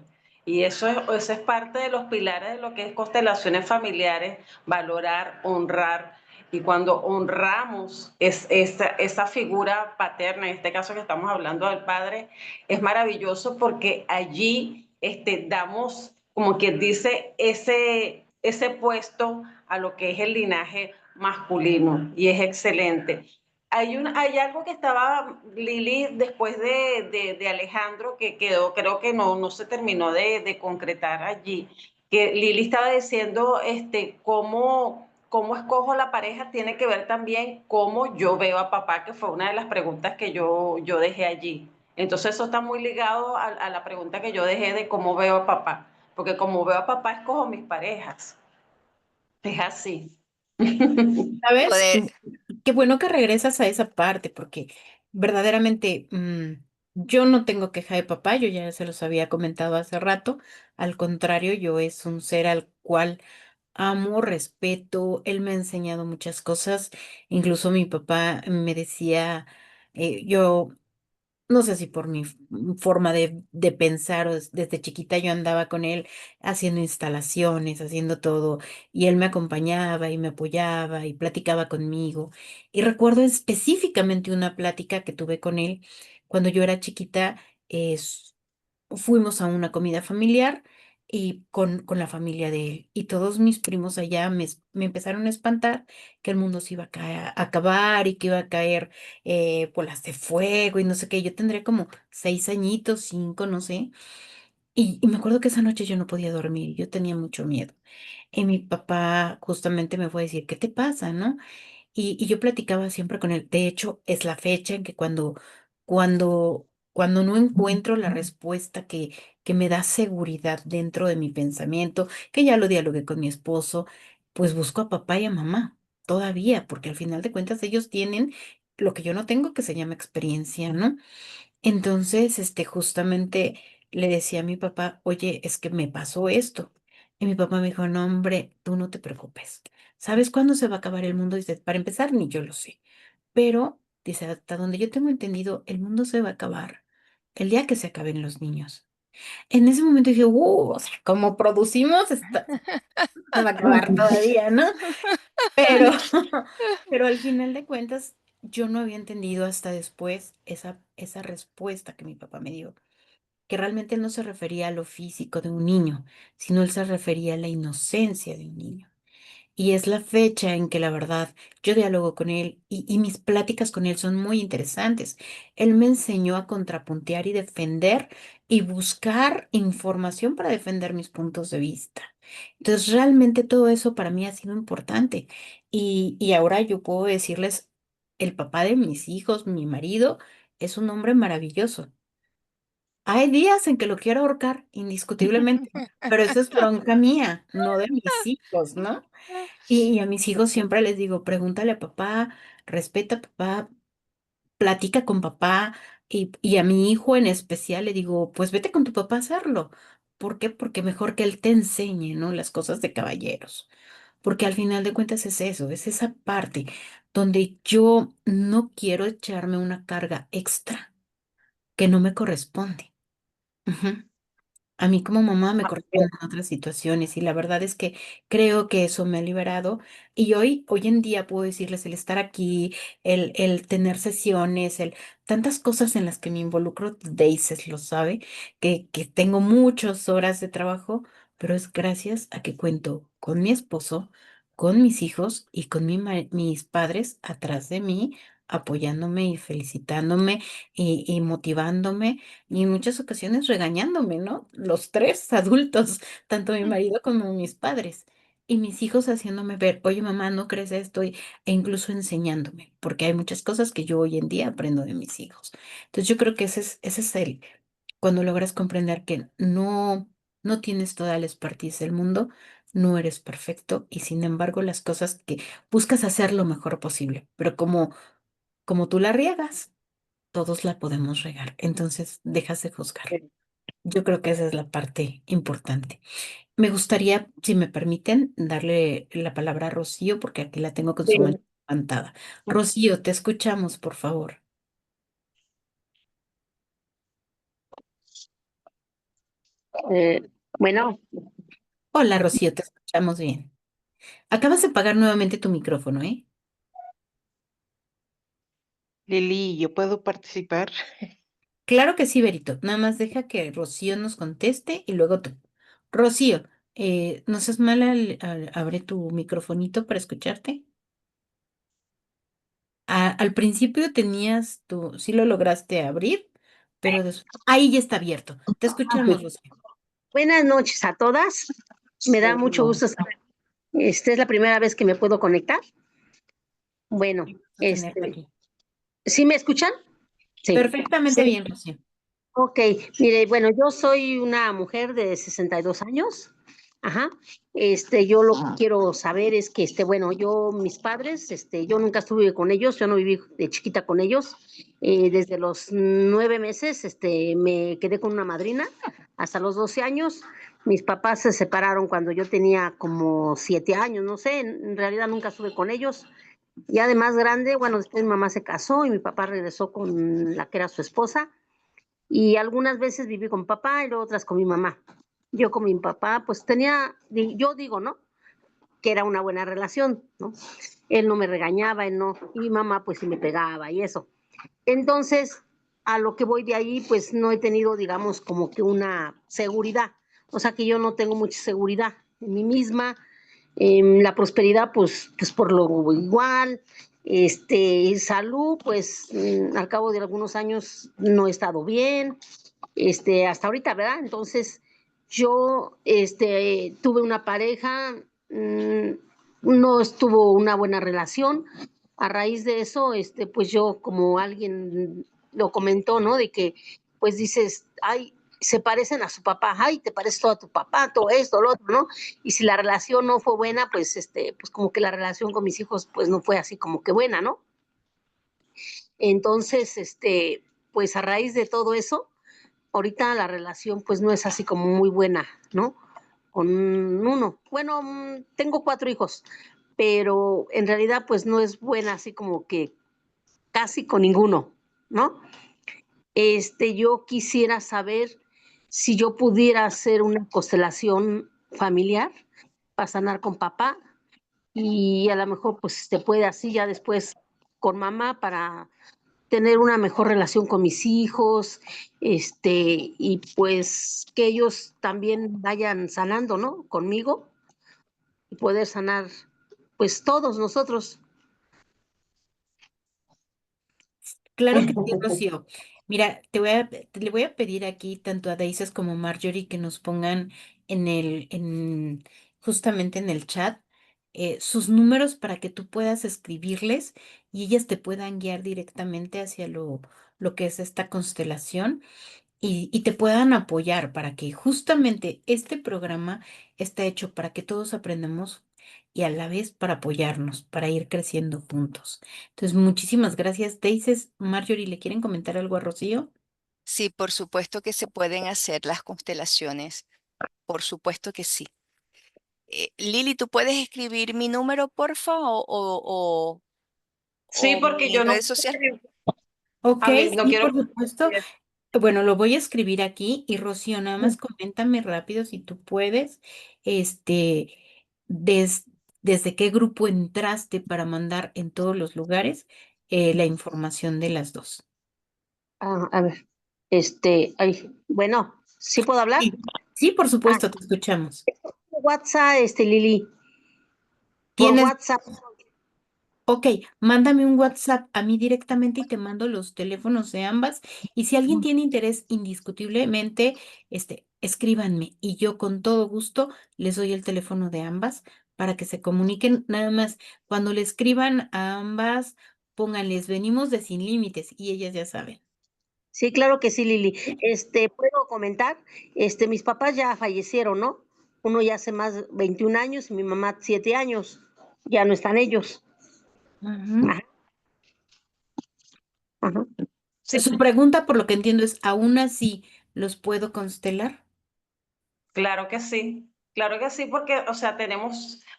Y eso es parte de los pilares de lo que es constelaciones familiares, valorar, honrar. Y cuando honramos esa figura paterna, en este caso que estamos hablando del padre, es maravilloso porque allí damos, como quien dice, ese puesto a lo que es el linaje masculino y es excelente. Hay algo que estaba Lili después de Alejandro que quedó, creo que no se terminó de concretar allí, que Lili estaba diciendo cómo escojo la pareja tiene que ver también cómo yo veo a papá, que fue una de las preguntas que yo dejé allí. Entonces eso está muy ligado a la pregunta que yo dejé de cómo veo a papá, porque como veo a papá escojo mis parejas. Es así. ¿Sabes? Poder, Qué bueno que regresas a esa parte, porque verdaderamente yo no tengo queja de papá, yo ya se los había comentado hace rato. Al contrario, yo es un ser al cual amo, respeto. Él me ha enseñado muchas cosas. Incluso mi papá me decía, yo no sé si por mi forma de pensar, o desde chiquita yo andaba con él haciendo instalaciones, haciendo todo, y él me acompañaba y me apoyaba y platicaba conmigo. Y recuerdo específicamente una plática que tuve con él cuando yo era chiquita. Fuimos a una comida familiar y con la familia de él. Y todos mis primos allá me empezaron a espantar que el mundo se iba a acabar y que iba a caer bolas de fuego y no sé qué. Yo tendría como 6 añitos, 5, no sé. Y me acuerdo que esa noche yo no podía dormir, yo tenía mucho miedo. Y mi papá justamente me fue a decir, ¿qué te pasa, no? Y yo platicaba siempre con él. De hecho, es la fecha en que cuando no encuentro la respuesta que me da seguridad dentro de mi pensamiento, que ya lo dialogué con mi esposo, pues busco a papá y a mamá todavía, porque al final de cuentas ellos tienen lo que yo no tengo, que se llama experiencia, ¿no? Entonces, justamente le decía a mi papá, oye, es que me pasó esto. Y mi papá me dijo, no, hombre, tú no te preocupes. ¿Sabes cuándo se va a acabar el mundo? Dice, para empezar, ni yo lo sé. Pero, dice, hasta donde yo tengo entendido, el mundo se va a acabar el día que se acaben los niños. En ese momento dije, o sea, como producimos, se va a acabar todavía, ¿no? Pero, pero al final de cuentas, yo no había entendido hasta después esa respuesta que mi papá me dio, que realmente él no se refería a lo físico de un niño, sino él se refería a la inocencia de un niño. Y es la fecha en que la verdad yo dialogo con él y mis pláticas con él son muy interesantes. Él me enseñó a contrapuntear y defender y buscar información para defender mis puntos de vista. Entonces, realmente todo eso para mí ha sido importante. Y ahora yo puedo decirles, el papá de mis hijos, mi marido, es un hombre maravilloso. Hay días en que lo quiero ahorcar, indiscutiblemente, pero eso es bronca mía, no de mis hijos, ¿no? Y a mis hijos siempre les digo, pregúntale a papá, respeta a papá, platica con papá. Y a mi hijo en especial le digo, pues vete con tu papá a hacerlo. ¿Por qué? Porque mejor que él te enseñe, ¿no? Las cosas de caballeros. Porque al final de cuentas es eso, es esa parte donde yo no quiero echarme una carga extra que no me corresponde. Ujú. A mí como mamá me corresponden otras situaciones y la verdad es que creo que eso me ha liberado y hoy en día puedo decirles el estar aquí, el tener sesiones, tantas cosas en las que me involucro, Daisy lo sabe, que tengo muchas horas de trabajo, pero es gracias a que cuento con mi esposo, con mis hijos y con mis padres atrás de mí, apoyándome y felicitándome y motivándome y en muchas ocasiones regañándome, ¿no? Los tres adultos, tanto mi marido como mis padres. Y mis hijos haciéndome ver, oye mamá, no crees esto, e incluso enseñándome, porque hay muchas cosas que yo hoy en día aprendo de mis hijos. Entonces yo creo que ese es cuando logras comprender que no tienes toda la expertise del mundo, no eres perfecto y sin embargo las cosas que buscas hacer lo mejor posible, pero como tú la riegas, todos la podemos regar, entonces dejas de juzgar. Yo creo que esa es la parte importante. Me gustaría, si me permiten, darle la palabra a Rocío, porque aquí la tengo con su mano levantada. Rocío, te escuchamos, por favor. Eh, bueno, Hola, Rocío, te escuchamos bien. Acabas de apagar nuevamente tu micrófono, ¿eh? Lili, ¿yo puedo participar? Claro que sí, Berito. Nada más deja que Rocío nos conteste y luego tú. Rocío, no seas mala, abre tu microfonito para escucharte. Al principio tenías sí lo lograste abrir, pero ahí ya está abierto. Te escuchamos, ok. Rocío. Buenas noches a todas. Me da mucho gusto saber. Esta es la primera vez que me puedo conectar. Bueno, A tenerte aquí. ¿sí me escuchan? Sí. Perfectamente bien, Rocío. Ok, mire, bueno, yo soy una mujer de 62 años. Ajá. Yo lo que quiero saber es que, bueno, mis padres, yo nunca estuve con ellos, yo no viví de chiquita con ellos. Desde los 9 meses, me quedé con una madrina hasta los 12 años. Mis papás se separaron cuando yo tenía como 7 años, no sé, en realidad nunca estuve con ellos. Ya de más grande, bueno, después mi mamá se casó y mi papá regresó con la que era su esposa. Y algunas veces viví con papá y luego otras con mi mamá. Yo con mi papá, pues yo digo, ¿no? Que era una buena relación, ¿no? Él no me regañaba, él no, y mi mamá pues sí me pegaba y eso. Entonces, a lo que voy de ahí, pues no he tenido, digamos, como que una seguridad. O sea que yo no tengo mucha seguridad en mí misma. La prosperidad, pues por lo igual. Salud, pues al cabo de algunos años no he estado bien. Hasta ahorita, ¿verdad? Entonces, yo tuve una pareja, no estuvo una buena relación. A raíz de eso, pues yo, como alguien lo comentó, ¿no? De que, pues dices, ay, se parecen a su papá, ay, te pareces todo a tu papá, todo esto, lo otro, ¿no? Y si la relación no fue buena, pues, pues como que la relación con mis hijos, pues no fue así como que buena, ¿no? Entonces, pues a raíz de todo eso, ahorita la relación pues no es así como muy buena, ¿no? Con uno. Bueno, tengo 4 hijos, pero en realidad pues no es buena así como que casi con ninguno, ¿no? Yo quisiera saber si yo pudiera hacer una constelación familiar para sanar con papá y a lo mejor pues se puede así ya después con mamá para tener una mejor relación con mis hijos, y pues que ellos también vayan sanando, ¿no? Conmigo y poder sanar, pues todos nosotros. Claro que sí, Rocío. Mira, le voy a pedir aquí tanto a Daisy como a Marjorie que nos pongan justamente en el chat sus números para que tú puedas escribirles y ellas te puedan guiar directamente hacia lo que es esta constelación y te puedan apoyar para que justamente este programa está hecho para que todos aprendamos y a la vez para apoyarnos, para ir creciendo juntos. Entonces, muchísimas gracias. Daisy, Marjorie, ¿le quieren comentar algo a Rocío? Sí, por supuesto que se pueden hacer las constelaciones. Por supuesto que sí. Lili, ¿tú puedes escribir mi número, porfa, Sí, o porque mi yo no, red social? Ok, no sí, quiero. por supuesto. Bueno, lo voy a escribir aquí y Rocío, nada más coméntame rápido si tú puedes, este, des- desde qué grupo entraste para mandar en todos los lugares la información de las dos. A ver, bueno, ¿sí puedo hablar? Sí, sí, por Ah, supuesto, te escuchamos. WhatsApp, Lili, por Tienes, WhatsApp. ok, mándame un WhatsApp a mí directamente y te mando los teléfonos de ambas. Y si alguien tiene interés indiscutiblemente, escríbanme y yo con todo gusto les doy el teléfono de ambas para que se comuniquen. Nada más, cuando le escriban a ambas, pónganles, venimos de Sin Límites y ellas ya saben. Sí, claro que sí, Lili. Puedo comentar, mis papás ya fallecieron, ¿no? Uno ya hace más de 21 años y mi mamá 7 años. Ya no están ellos. Ujú. Ajá, ajá. Sí, Su pregunta, por lo que entiendo, es, ¿aún así los puedo constelar? claro que sí, porque, o sea,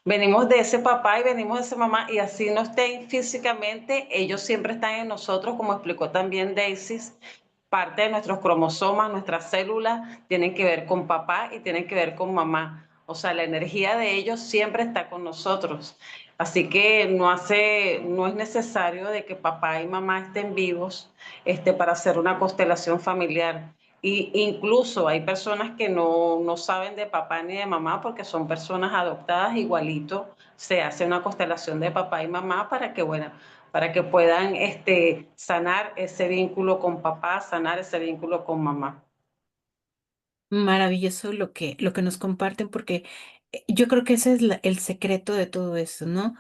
venimos de ese papá y venimos de esa mamá, y así no estén físicamente, ellos siempre están en nosotros, como explicó también Daisy. Parte de nuestros cromosomas, nuestras células, tienen que ver con papá y tienen que ver con mamá. O sea, la energía de ellos siempre está con nosotros. Así que no es necesario de que papá y mamá estén vivos, para hacer una constelación familiar. Y incluso hay personas que no saben de papá ni de mamá porque son personas adoptadas, igualito se hace una constelación de papá y mamá para que puedan sanar ese vínculo con papá, sanar ese vínculo con mamá. Maravilloso lo que nos comparten, porque yo creo que ese es el secreto de todo eso, ¿no?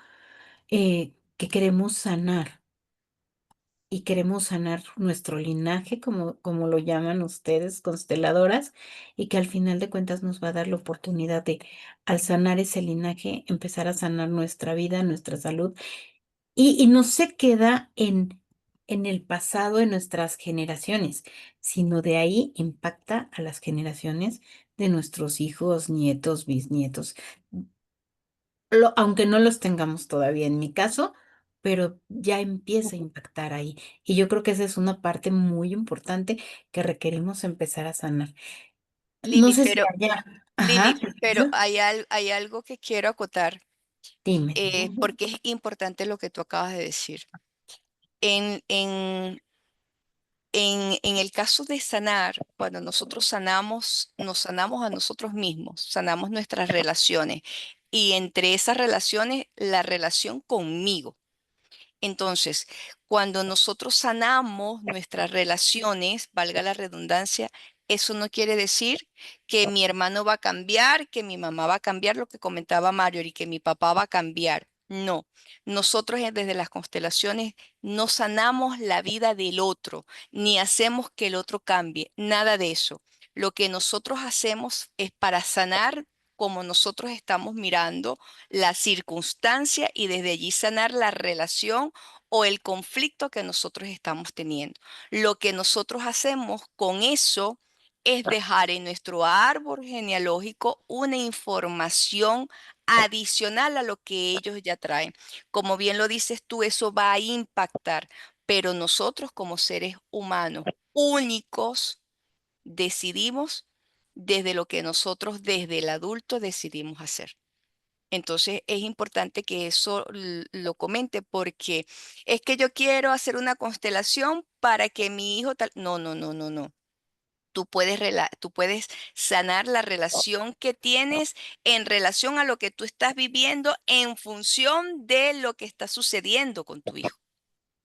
Que queremos sanar y queremos sanar nuestro linaje, como lo llaman ustedes, consteladoras, y que al final de cuentas nos va a dar la oportunidad de, al sanar ese linaje, empezar a sanar nuestra vida, nuestra salud y no se queda en el pasado de nuestras generaciones, sino de ahí impacta a las generaciones de nuestros hijos, nietos, bisnietos, aunque no los tengamos todavía. En mi caso, pero ya empieza a impactar ahí. Y yo creo que esa es una parte muy importante que requerimos empezar a sanar. No Lili, sé si allá, ajá, ¿te pero escucho? hay algo que quiero acotar, Dime. porque es importante lo que tú acabas de decir. En, en, en el caso de sanar, cuando nosotros sanamos, nos sanamos a nosotros mismos, sanamos nuestras relaciones y entre esas relaciones, la relación conmigo. Entonces, cuando nosotros sanamos nuestras relaciones, valga la redundancia, eso no quiere decir que mi hermano va a cambiar, que mi mamá va a cambiar, lo que comentaba Mario, y que mi papá va a cambiar. No, nosotros desde las constelaciones no sanamos la vida del otro, ni hacemos que el otro cambie, nada de eso. Lo que nosotros hacemos es para sanar como nosotros estamos mirando la circunstancia y desde allí sanar la relación o el conflicto que nosotros estamos teniendo. Lo que nosotros hacemos con eso es dejar en nuestro árbol genealógico una información adicional a lo que ellos ya traen. Como bien lo dices tú, eso va a impactar, pero nosotros como seres humanos únicos decidimos desde lo que nosotros desde el adulto decidimos hacer. Entonces es importante que eso lo comente porque es que yo quiero hacer una constelación para que mi hijo tal. No, no, no, no, no. Tú puedes sanar la relación que tienes en relación a lo que tú estás viviendo en función de lo que está sucediendo con tu hijo,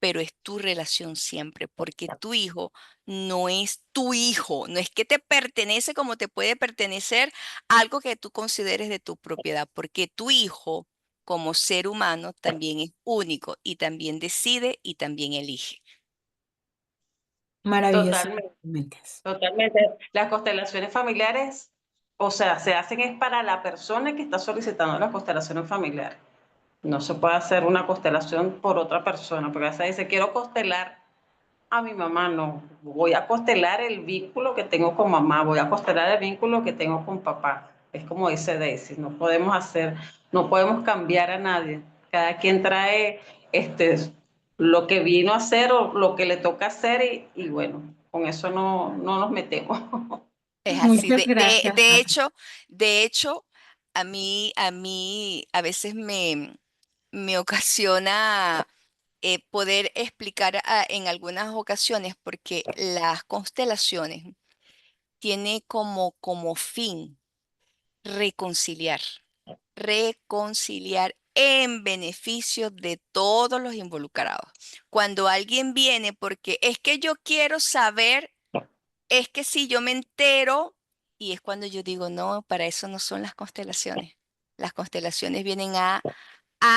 pero es tu relación siempre, porque tu hijo no es tu hijo, no es que te pertenece como te puede pertenecer algo que tú consideres de tu propiedad, porque tu hijo como ser humano también es único y también decide y también elige. Maravilloso. Totalmente, Mentes. totalmente. Las constelaciones familiares, o sea, se hacen es para la persona que está solicitando las constelaciones familiares. No se puede hacer una constelación por otra persona, porque esa dice, quiero constelar a mi mamá, no. Voy a constelar el vínculo que tengo con mamá, voy a constelar el vínculo que tengo con papá. Es como dice Daisy, no podemos cambiar a nadie. Cada quien trae lo que vino a hacer o lo que le toca hacer y bueno, con eso no nos metemos. Es así. Muchas gracias, Ana. De hecho, a veces me ocasiona poder explicar en algunas ocasiones porque las constelaciones tiene como fin reconciliar, reconciliar en beneficio de todos los involucrados. Cuando alguien viene porque es que yo quiero saber, es que si yo me entero, y es cuando yo digo, no, para eso no son las constelaciones. Las constelaciones vienen a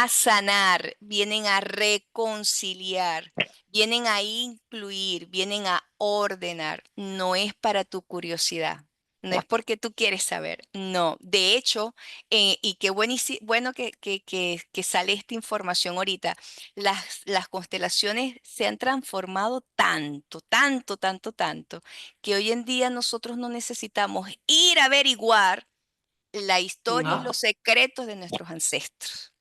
sanar, vienen a reconciliar, vienen a incluir, vienen a ordenar. No es para tu curiosidad, no es porque tú quieres saber, no. De hecho, y qué bueno que sale esta información ahorita, las constelaciones se han transformado tanto, tanto, tanto, tanto, que hoy en día nosotros no necesitamos ir a averiguar la historia y No. los secretos de nuestros ancestros,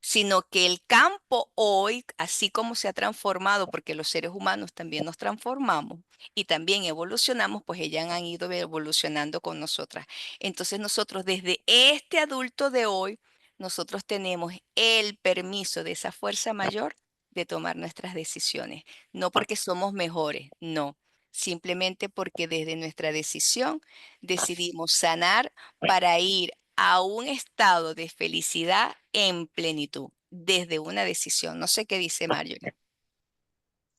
sino que el campo hoy, así como se ha transformado, porque los seres humanos también nos transformamos y también evolucionamos, pues ellas han ido evolucionando con nosotras. Entonces nosotros desde este adulto de hoy, nosotros tenemos el permiso de esa fuerza mayor de tomar nuestras decisiones, no porque somos mejores, no, simplemente porque desde nuestra decisión decidimos sanar para ir a un estado de felicidad en plenitud, desde una decisión. No sé qué dice Mario.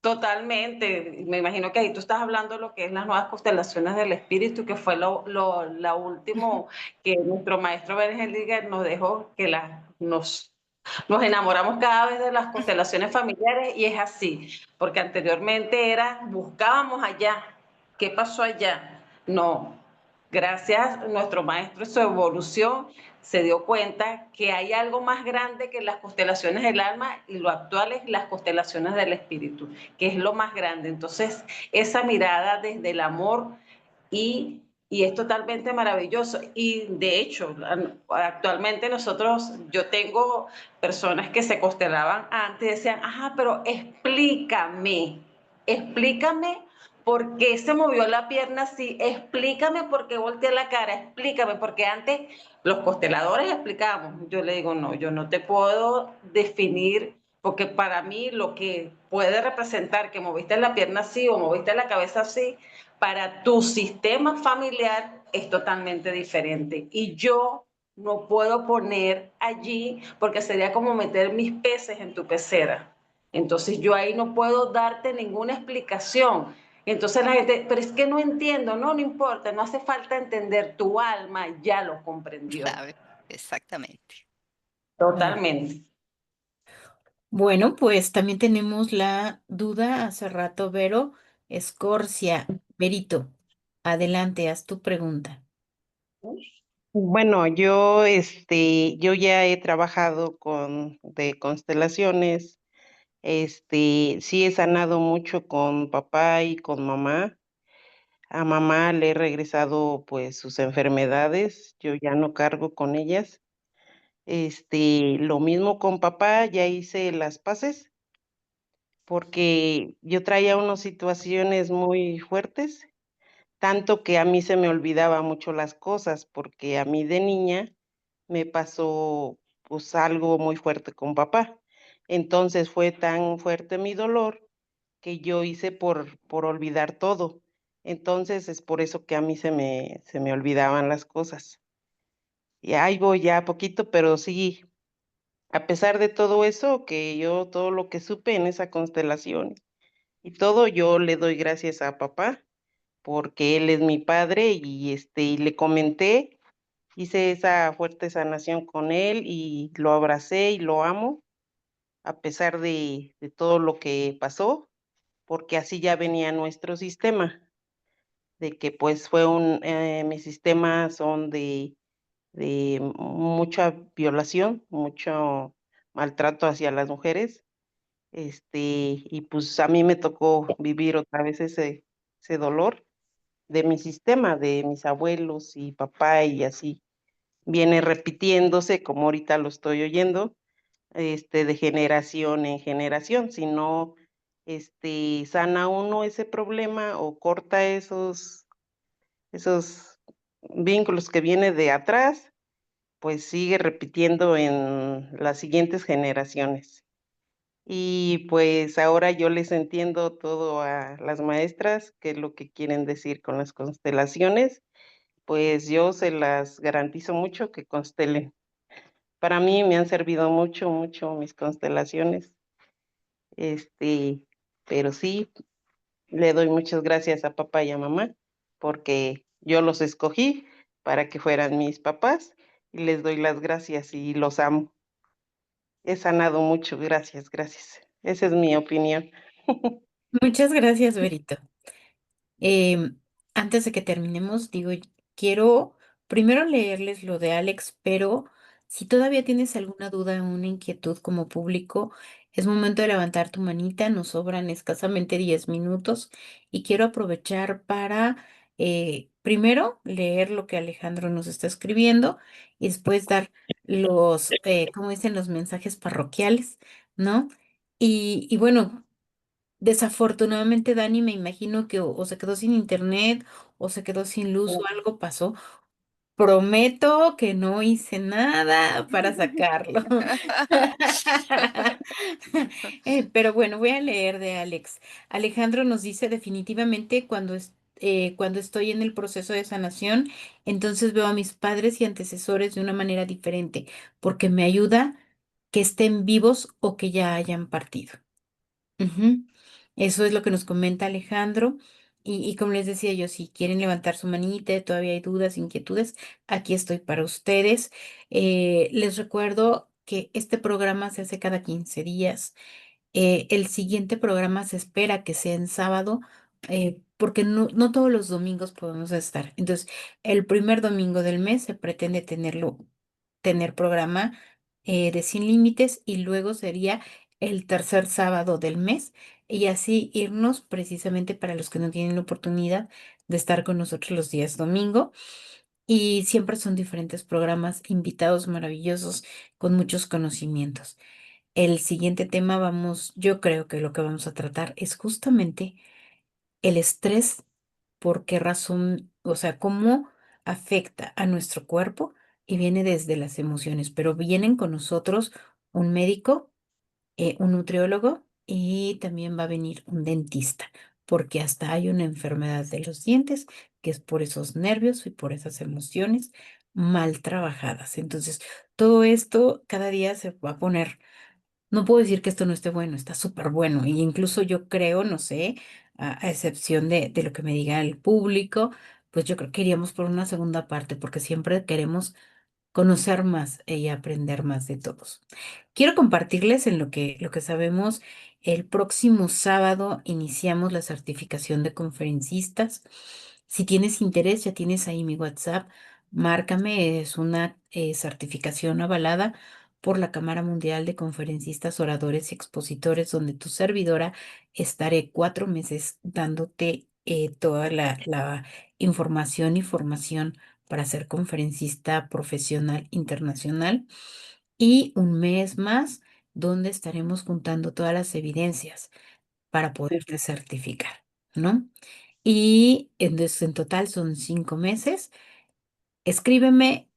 Totalmente. Me imagino que ahí tú estás hablando de lo que es las nuevas constelaciones del espíritu, que fue la último que nuestro maestro Berger nos dejó, que nos enamoramos cada vez de las constelaciones familiares y es así, porque anteriormente buscábamos allá, ¿qué pasó allá? No, gracias a nuestro maestro y su evolución se dio cuenta que hay algo más grande que las constelaciones del alma y lo actual es las constelaciones del espíritu, que es lo más grande. Entonces, esa mirada desde el amor y y es totalmente maravilloso. Y de hecho, actualmente yo tengo personas que se constelaban antes y decían, ajá, pero explícame por qué se movió la pierna así, explícame por qué volteé la cara, explícame, porque antes los consteladores explicábamos. Yo le digo, no, yo no te puedo definir, porque para mí lo que puede representar que moviste la pierna así o moviste la cabeza así, para tu sistema familiar es totalmente diferente. Y yo no puedo poner allí, porque sería como meter mis peces en tu pecera. Entonces yo ahí no puedo darte ninguna explicación. Entonces la gente, pero es que no entiendo, no importa, no hace falta entender, tu alma ya lo comprendió. ¿Sabe? Exactamente. Totalmente. Bueno, pues también tenemos la duda hace rato, Vero. Escorcia, Verito, adelante, haz tu pregunta. Bueno, yo ya he trabajado de constelaciones, sí he sanado mucho con papá y con mamá. A mamá le he regresado pues sus enfermedades, yo ya no cargo con ellas. Lo mismo con papá, ya hice las paces, porque yo traía unas situaciones muy fuertes, tanto que a mí se me olvidaba mucho las cosas, porque a mí de niña me pasó, pues, algo muy fuerte con papá. Entonces, fue tan fuerte mi dolor que yo hice por olvidar todo. Entonces, es por eso que a mí se me olvidaban las cosas. Y ahí voy ya poquito, pero sí, a pesar de todo eso, que yo todo lo que supe en esa constelación y todo, yo le doy gracias a papá, porque él es mi padre y le comenté, hice esa fuerte sanación con él y lo abracé y lo amo, a pesar de todo lo que pasó, porque así ya venía nuestro sistema, de que pues mis sistemas son de mucha violación, mucho maltrato hacia las mujeres, y pues a mí me tocó vivir otra vez ese dolor de mi sistema, de mis abuelos y papá y así. Viene repitiéndose, como ahorita lo estoy oyendo, de generación en generación. Si no, sana uno ese problema o corta esos vínculos que viene de atrás, pues sigue repitiendo en las siguientes generaciones. Y pues ahora yo les entiendo todo a las maestras, qué es lo que quieren decir con las constelaciones, pues yo se las garantizo mucho que constelen. Para mí me han servido mucho, mucho mis constelaciones, este, pero sí, le doy muchas gracias a papá y a mamá, porque yo los escogí para que fueran mis papás y les doy las gracias y los amo. He sanado mucho, gracias, gracias. Esa es mi opinión. Muchas gracias, Verito. Em, Antes de que terminemos, digo, quiero primero leerles lo de Alex, pero si todavía tienes alguna duda o una inquietud como público, es momento de levantar tu manita, nos sobran escasamente 10 minutos y quiero aprovechar para primero leer lo que Alejandro nos está escribiendo y después dar como dicen, los mensajes parroquiales, ¿no? Y bueno. Desafortunadamente, Dani, me imagino que o se quedó sin internet o se quedó sin luz o algo pasó. Prometo que no hice nada para sacarlo. Pero bueno, voy a leer de Alex. Alejandro nos dice definitivamente cuando estoy en el proceso de sanación, entonces veo a mis padres y antecesores de una manera diferente, porque me ayuda que estén vivos o que ya hayan partido. Ujú. Eso es lo que nos comenta Alejandro. Y como les decía yo, si quieren levantar su manita, y todavía hay dudas, inquietudes, aquí estoy para ustedes. Les recuerdo que este programa se hace cada 15 días. El siguiente programa se espera que sea en sábado, porque no todos los domingos podemos estar. Entonces, el primer domingo del mes se pretende tener programa de Sin Límites y luego sería el tercer sábado del mes y así irnos precisamente para los que no tienen la oportunidad de estar con nosotros los días domingo. Y siempre son diferentes programas, invitados maravillosos con muchos conocimientos. El siguiente tema yo creo que lo que vamos a tratar es justamente el estrés, por qué razón, o sea, cómo afecta a nuestro cuerpo y viene desde las emociones, pero vienen con nosotros un médico, un nutriólogo y también va a venir un dentista, porque hasta hay una enfermedad de los dientes que es por esos nervios y por esas emociones mal trabajadas. Entonces, todo esto cada día se va a poner, no puedo decir que esto no esté bueno, está súper bueno. Y incluso yo creo, no sé, a excepción de lo que me diga el público, pues yo creo que iríamos por una segunda parte, porque siempre queremos conocer más y aprender más de todos. Quiero compartirles en lo que sabemos. El próximo sábado iniciamos la certificación de conferencistas. Si tienes interés, ya tienes ahí mi WhatsApp, márcame. Es una certificación avalada por la Cámara Mundial de Conferencistas, Oradores y Expositores, donde tu servidora estaré 4 meses dándote toda la información y formación para ser conferencista profesional internacional, y un mes más donde estaremos juntando todas las evidencias para poderte certificar, ¿no? Y en total son 5 meses. Escríbeme.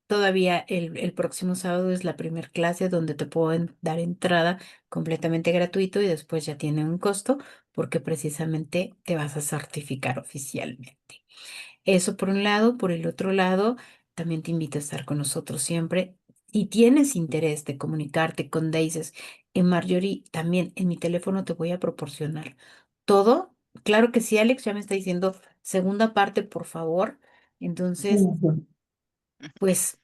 Todavía el próximo sábado es la primera clase donde te puedo dar entrada completamente gratuito y después ya tiene un costo porque precisamente te vas a certificar oficialmente. Eso por un lado. Por el otro lado, también te invito a estar con nosotros siempre. Si tienes interés de comunicarte con Daises en Marjorie, también en mi teléfono te voy a proporcionar todo. Claro que sí, Alex, ya me está diciendo segunda parte, por favor. Entonces, pues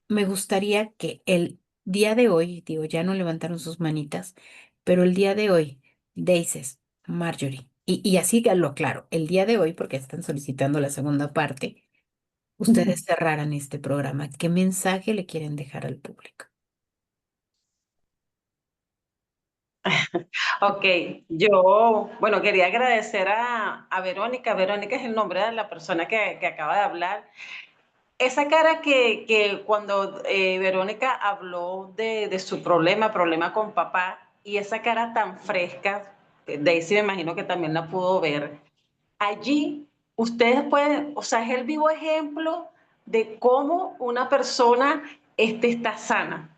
me gustaría que el día de hoy, digo, ya no levantaron sus manitas, pero el día de hoy, Daises, Marjorie, y así que lo aclaro, el día de hoy, porque están solicitando la segunda parte, ustedes cerraran este programa. ¿Qué mensaje le quieren dejar al público? Ok, yo, bueno, quería agradecer a Verónica. Verónica es el nombre de la persona que acaba de hablar. Esa cara que cuando Verónica habló de su problema con papá, y esa cara tan fresca, Daisy me imagino que también la pudo ver. Allí ustedes pueden, o sea, es el vivo ejemplo de cómo una persona está sana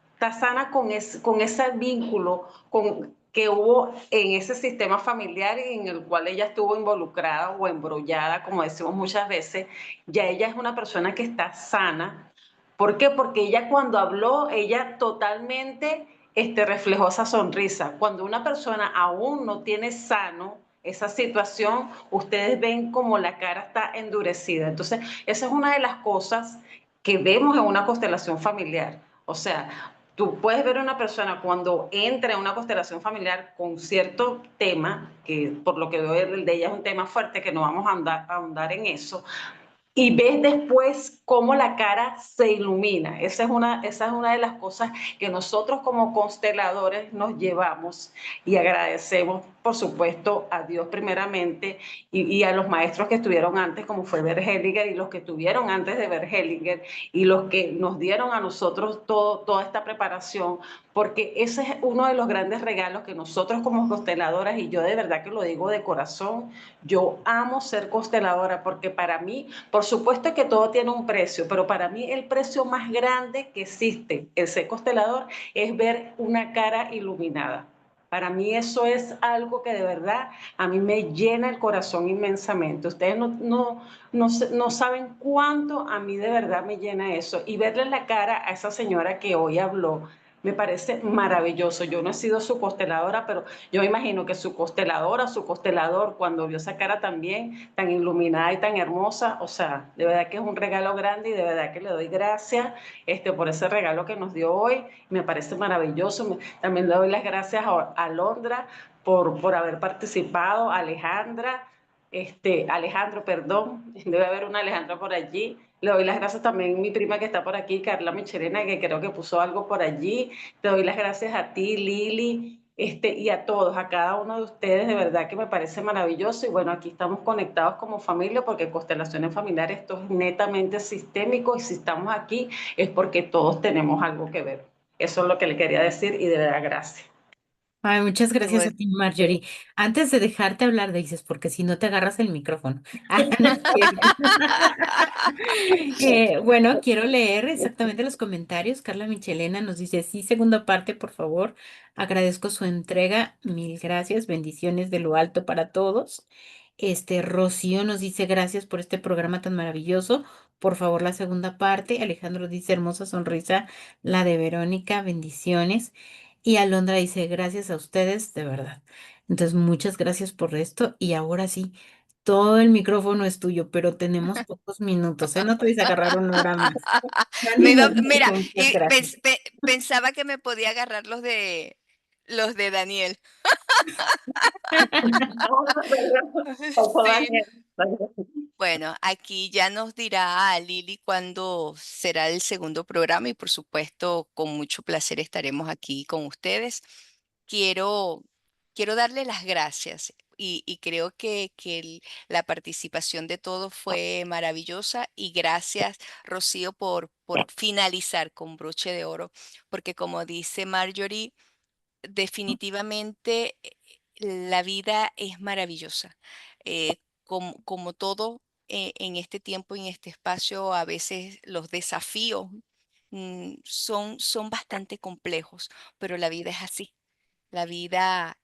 con ese vínculo que hubo en ese sistema familiar en el cual ella estuvo involucrada o embrollada, como decimos muchas veces. Ya ella es una persona que está sana. ¿Por qué? Porque ella cuando habló, ella totalmente reflejó esa sonrisa. Cuando una persona aún no tiene sano esa situación, ustedes ven como la cara está endurecida. Entonces, esa es una de las cosas que vemos en una constelación familiar. O sea, tú puedes ver a una persona cuando entra en una constelación familiar con cierto tema, que por lo que veo el de ella es un tema fuerte, que no vamos a ahondar en eso, y ves después cómo la cara se ilumina. Esa es una de las cosas que nosotros como consteladores nos llevamos y agradecemos, por supuesto, a Dios primeramente y a los maestros que estuvieron antes, como fue Bert Hellinger, y los que estuvieron antes de Bert Hellinger, y los que nos dieron a nosotros toda esta preparación, porque ese es uno de los grandes regalos que nosotros como consteladoras, y yo de verdad que lo digo de corazón, yo amo ser consteladora, porque para mí, por supuesto que todo tiene un precio, pero para mí el precio más grande que existe, el ser constelador, es ver una cara iluminada. Para mí eso es algo que de verdad a mí me llena el corazón inmensamente. Ustedes no saben cuánto a mí de verdad me llena eso. Y verle la cara a esa señora que hoy habló, me parece maravilloso. Yo no he sido su consteladora, pero yo me imagino que su consteladora, su constelador, cuando vio esa cara también tan iluminada y tan hermosa, o sea, de verdad que es un regalo grande y de verdad que le doy gracias por ese regalo que nos dio hoy. Me parece maravilloso. También le doy las gracias a Londra por haber participado, a Alejandra. Alejandro, perdón, debe haber una Alejandra por allí. Le doy las gracias también a mi prima que está por aquí, Carla Michelena, que creo que puso algo por allí. Te doy las gracias a ti, Lili, y a todos, a cada uno de ustedes, de verdad que me parece maravilloso. Y bueno, aquí estamos conectados como familia porque constelaciones familiares, esto es netamente sistémico, y si estamos aquí es porque todos tenemos algo que ver. Eso es lo que le quería decir y de verdad, gracias. Ay, muchas Qué gracias a bueno. ti, Marjorie. Antes de dejarte hablar, dices, porque si no te agarras el micrófono. Ah, no es cierto. Bueno, quiero leer exactamente los comentarios. Carla Michelena nos dice, sí, segunda parte, por favor. Agradezco su entrega. Mil gracias. Bendiciones de lo alto para todos. Rocío nos dice, gracias por este programa tan maravilloso. Por favor, la segunda parte. Alejandro dice, hermosa sonrisa, la de Verónica. Bendiciones. Y Alondra dice, gracias a ustedes, de verdad. Entonces, muchas gracias por esto. Y ahora sí, todo el micrófono es tuyo, pero tenemos pocos minutos, ¿eh? No te vais a agarrar una hora más. Ánimo, Mira, muchas gracias. pensaba que me podía agarrar los de Daniel. Sí. Bueno, aquí ya nos dirá a Lili cuándo será el segundo programa y por supuesto con mucho placer estaremos aquí con ustedes. Quiero, quiero darle las gracias y creo que la participación de todos fue maravillosa y gracias, Rocío, por finalizar con broche de oro, porque como dice Marjorie, definitivamente la vida es maravillosa. Como todo en este tiempo, en este espacio, a veces los desafíos son bastante complejos, pero la vida es así. La vida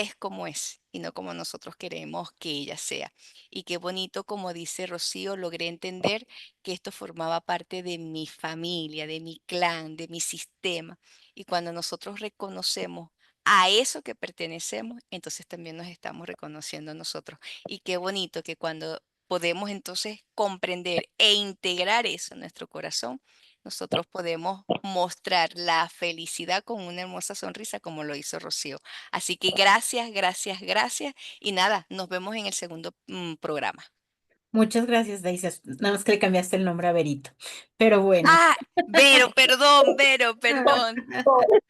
es como es y no como nosotros queremos que ella sea. Y qué bonito, como dice Rocío, logré entender que esto formaba parte de mi familia, de mi clan, de mi sistema. Y cuando nosotros reconocemos a eso que pertenecemos, entonces también nos estamos reconociendo a nosotros. Y qué bonito que cuando podemos entonces comprender e integrar eso en nuestro corazón, nosotros podemos mostrar la felicidad con una hermosa sonrisa como lo hizo Rocío. Así que gracias, gracias, gracias. Y nada, nos vemos en el segundo programa. Muchas gracias, Daisy. Nada más que le cambiaste el nombre a Berito. Pero bueno. Ah, Vero, perdón.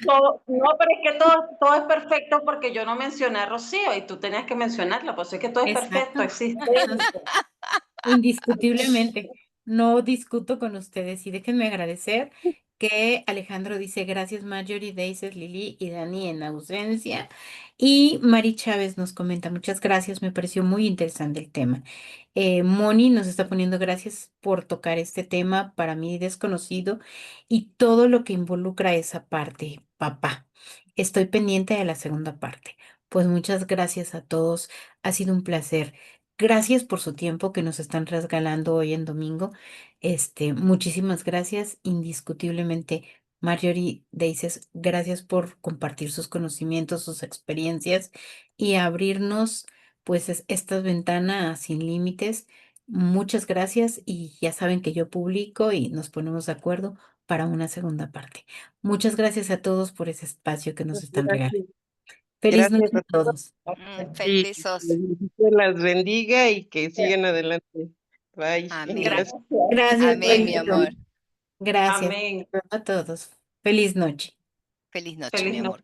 No, pero es que todo es perfecto porque yo no mencioné a Rocío y tú tenías que mencionarla, pues es que todo es perfecto, Exacto. existe. Indiscutiblemente, no discuto con ustedes y déjenme agradecer que Alejandro dice gracias Marjorie, Daisy, Lili y Dani en ausencia y Mari Chávez nos comenta muchas gracias, me pareció muy interesante el tema. Moni nos está poniendo gracias por tocar este tema para mí desconocido y todo lo que involucra esa parte, papá. Estoy pendiente de la segunda parte. Pues muchas gracias a todos, ha sido un placer. Gracias por su tiempo que nos están regalando hoy en domingo. Muchísimas gracias. Indiscutiblemente, Marjorie Deices, gracias por compartir sus conocimientos, sus experiencias y abrirnos, pues, estas ventanas sin límites. Muchas gracias y ya saben que yo publico y nos ponemos de acuerdo para una segunda parte. Muchas gracias a todos por ese espacio que nos están regalando. Gracias, Feliz noche gracias a a todos. y Besos. que las bendiga y que sigan adelante. Bye. Amén. Gracias. Gracias, Amén, mi Berito. amor. Gracias Amén. a todos. Feliz noche. Feliz noche, Feliz mi noche. amor.